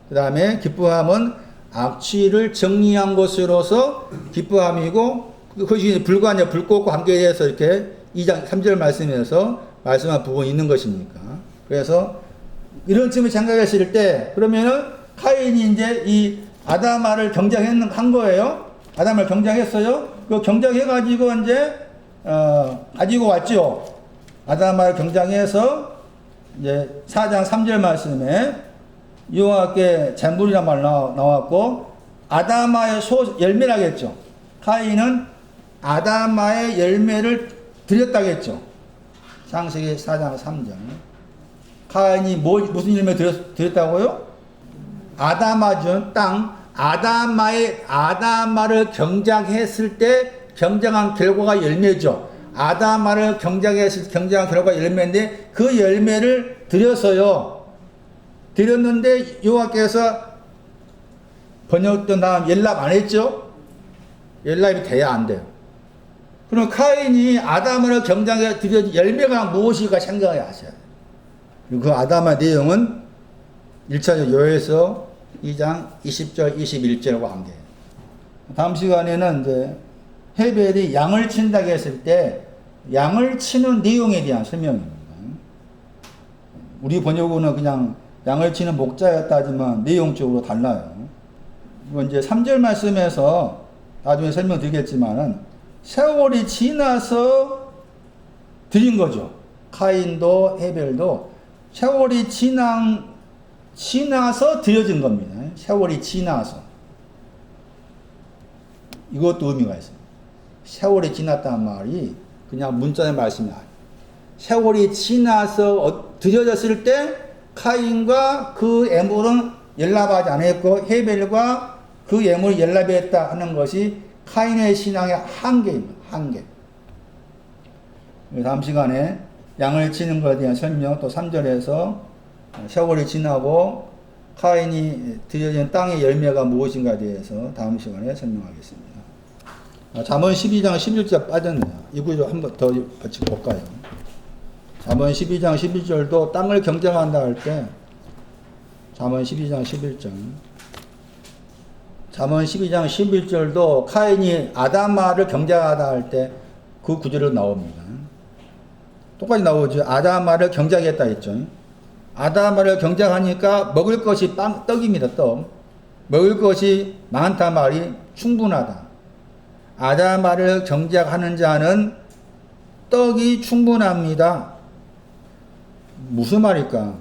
[SPEAKER 1] 그 다음에 기뻐함은 악취를 정리한 것으로서 기뻐함이고, 그것이 불과 불꽃과 관계에서 이렇게 2장 3절 말씀에서 말씀한 부분이 있는 것입니까? 그래서 이런 점을 생각했을 때, 그러면은 카인이 이제 이 아담아를 경작한 거예요. 아담을 경작했어요. 그 경작해가지고 이제 가지고 왔죠. 아담아를 경작해서 이제 4장 3절 말씀에 여호와께 잼물이란 말 나왔고, 아담아의 열매라겠죠. 카인은 아담아의 열매를 드렸다겠죠. 창세기 4장 3절. 카인이 무슨 열매 드렸다고요? 아담아죠. 땅. 아담아를 경작했을 때 경작한 결과가 열매죠. 아담아를 경작한 결과가 열매인데 그 열매를 드렸어요. 드렸는데 여호와께서 번역된 다음 연락 안 했죠? 연락이 돼야 안 돼요. 그럼 카인이 아담을 경작해 드린 열매가 무엇인가 생각을 하셔야 돼요. 그 아담의 내용은 1차적 요에서 2장 20절 21절과 관계해요. 다음 시간에는 이제 헤벨이 양을 친다고 했을 때 양을 치는 내용에 대한 설명입니다. 우리 번역으로는 그냥 양을 치는 목자였다지만 내용적으로 달라요. 이건 이제 3절 말씀에서 나중에 설명드리겠지만은 세월이 지나서 드린 거죠. 카인도 헤벨도 세월이 지나서 드려진 겁니다. 세월이 지나서. 이것도 의미가 있어요. 세월이 지났다는 말이 그냥 문자의 말씀이 아니에요. 세월이 지나서 드려졌을 때 카인과 그 애물은 연락하지 않았고 헤벨과 그 예물을 연락했다 하는 것이 카인의 신앙의 한계입니다. 한계. 다음 시간에 양을 치는 것에 대한 설명, 또 3절에서 세월이 지나고 카인이 드려진 땅의 열매가 무엇인가에 대해서 다음 시간에 설명하겠습니다. 잠언 12장 11절 빠졌네요. 이 구조 한번 더 같이 볼까요? 잠언 12장 11절도 땅을 경작한다 할 때 잠언 12장 11절 잠언 12장 11절도 카인이 아담아를 경작하다 할 때 그 구절로 나옵니다. 똑같이 나오죠. 아담아를 경작했다 했죠. 아담아를 경작하니까 먹을 것이 떡입니다. 떡. 먹을 것이 많다 말이 충분하다. 아담아를 경작하는 자는 떡이 충분합니다. 무슨 말일까?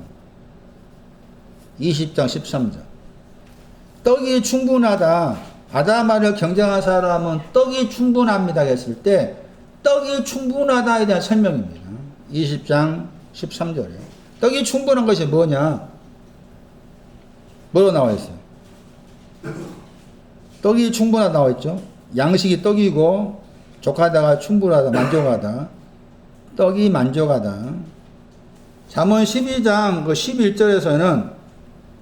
[SPEAKER 1] 20장 13절. 떡이 충분하다. 아담아를 경작한 사람은 떡이 충분합니다 했을 때 떡이 충분하다에 대한 설명입니다. 20장 13절에 떡이 충분한 것이 뭐냐? 뭐로 나와 있어요? 떡이 충분하다 나와 있죠. 양식이 떡이고 족하다가 충분하다, 만족하다. 떡이 만족하다. 잠언 12장 11절에서는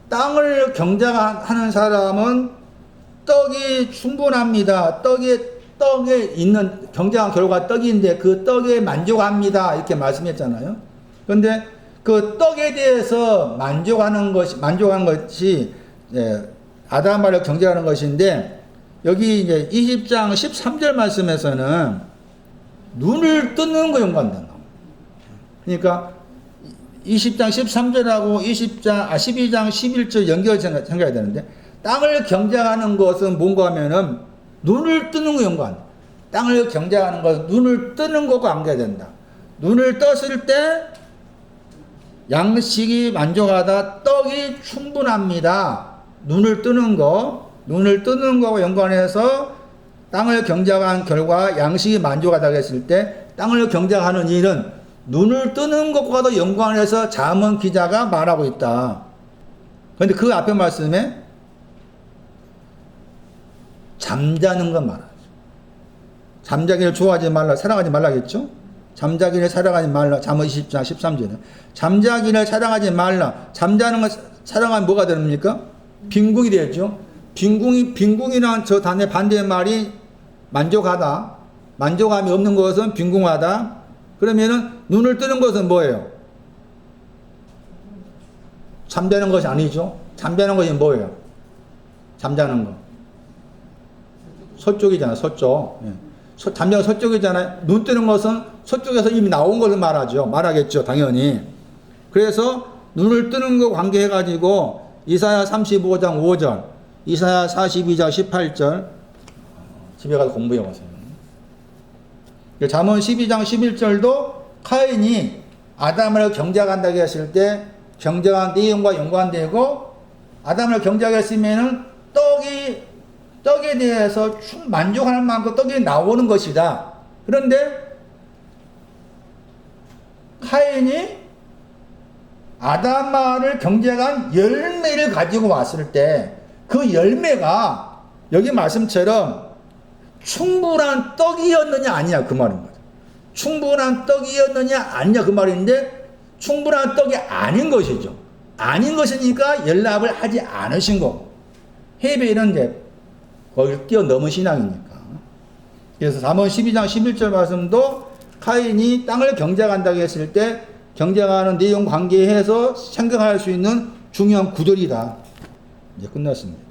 [SPEAKER 1] 땅을 경작하는 사람은 떡이 충분합니다. 떡에 있는 경작한 결과가 떡인데 그 떡에 만족합니다. 이렇게 말씀했잖아요. 그런데 그 떡에 대해서 만족한 것이 아담아를 경작하는 것인데 여기 이제 20장 13절 말씀에서는 눈을 뜨는 거 연관된다. 그러니까 20장 13절하고 12장 11절 연결 생각해야 되는데 땅을 경작하는 것은 뭔가 하면은 눈을 뜨는 거 연관. 땅을 경작하는 것은 눈을 뜨는 것과 관계된다. 눈을 떴을 때 양식이 만족하다, 떡이 충분합니다. 눈을 뜨는 거와 연관해서 땅을 경작한 결과 양식이 만족하다고 했을 때 땅을 경작하는 일은 눈을 뜨는 것과도 연관해서 잠언 기자가 말하고 있다. 그런데 그 앞에 말씀에 잠자는 것 말하죠. 잠자기를 좋아하지 말라, 사랑하지 말라겠죠? 잠자기를 사랑하지 말라. 잠언 20장 13절에. 잠자기를 사랑하지 말라. 잠자는 것 사랑하면 뭐가 됩니까? 빈궁이 되죠. 빈궁이란 저 단의 반대의 말이 만족하다. 만족함이 없는 것은 빈궁하다. 그러면은 눈을 뜨는 것은 뭐예요? 잠자는 것이 아니죠. 잠자는 것이 뭐예요? 잠자는 거. 서쪽이잖아요. 서쪽. 예. 잠자는 서쪽이잖아요. 눈 뜨는 것은 서쪽에서 이미 나온 것을 말하겠죠. 당연히. 그래서 눈을 뜨는 거 관계해가지고 이사야 35장 5절, 이사야 42장 18절 집에 가서 공부해보세요. 잠언 12장 11절도 카인이 아담을 경작한다고 했을 때 경작한 내용과 연관되고, 아담을 경작했으면은 떡에 대해서 만족할 만큼 떡이 나오는 것이다. 그런데 카인이 아담을 경작한 열매를 가지고 왔을 때 그 열매가 여기 말씀처럼 충분한 떡이었느냐 아니냐 그 말인 거죠. 충분한 떡이었느냐 아니냐 그 말인데 충분한 떡이 아닌 것이죠. 아닌 것이니까 연락을 하지 않으신 거고, 헤벨은 이제 거기를 뛰어넘은 신앙이니까. 그래서 잠언 12장 11절 말씀도 카인이 땅을 경작한다고 했을 때 경작하는 내용 관계해서 생각할 수 있는 중요한 구절이다. 이제 끝났습니다.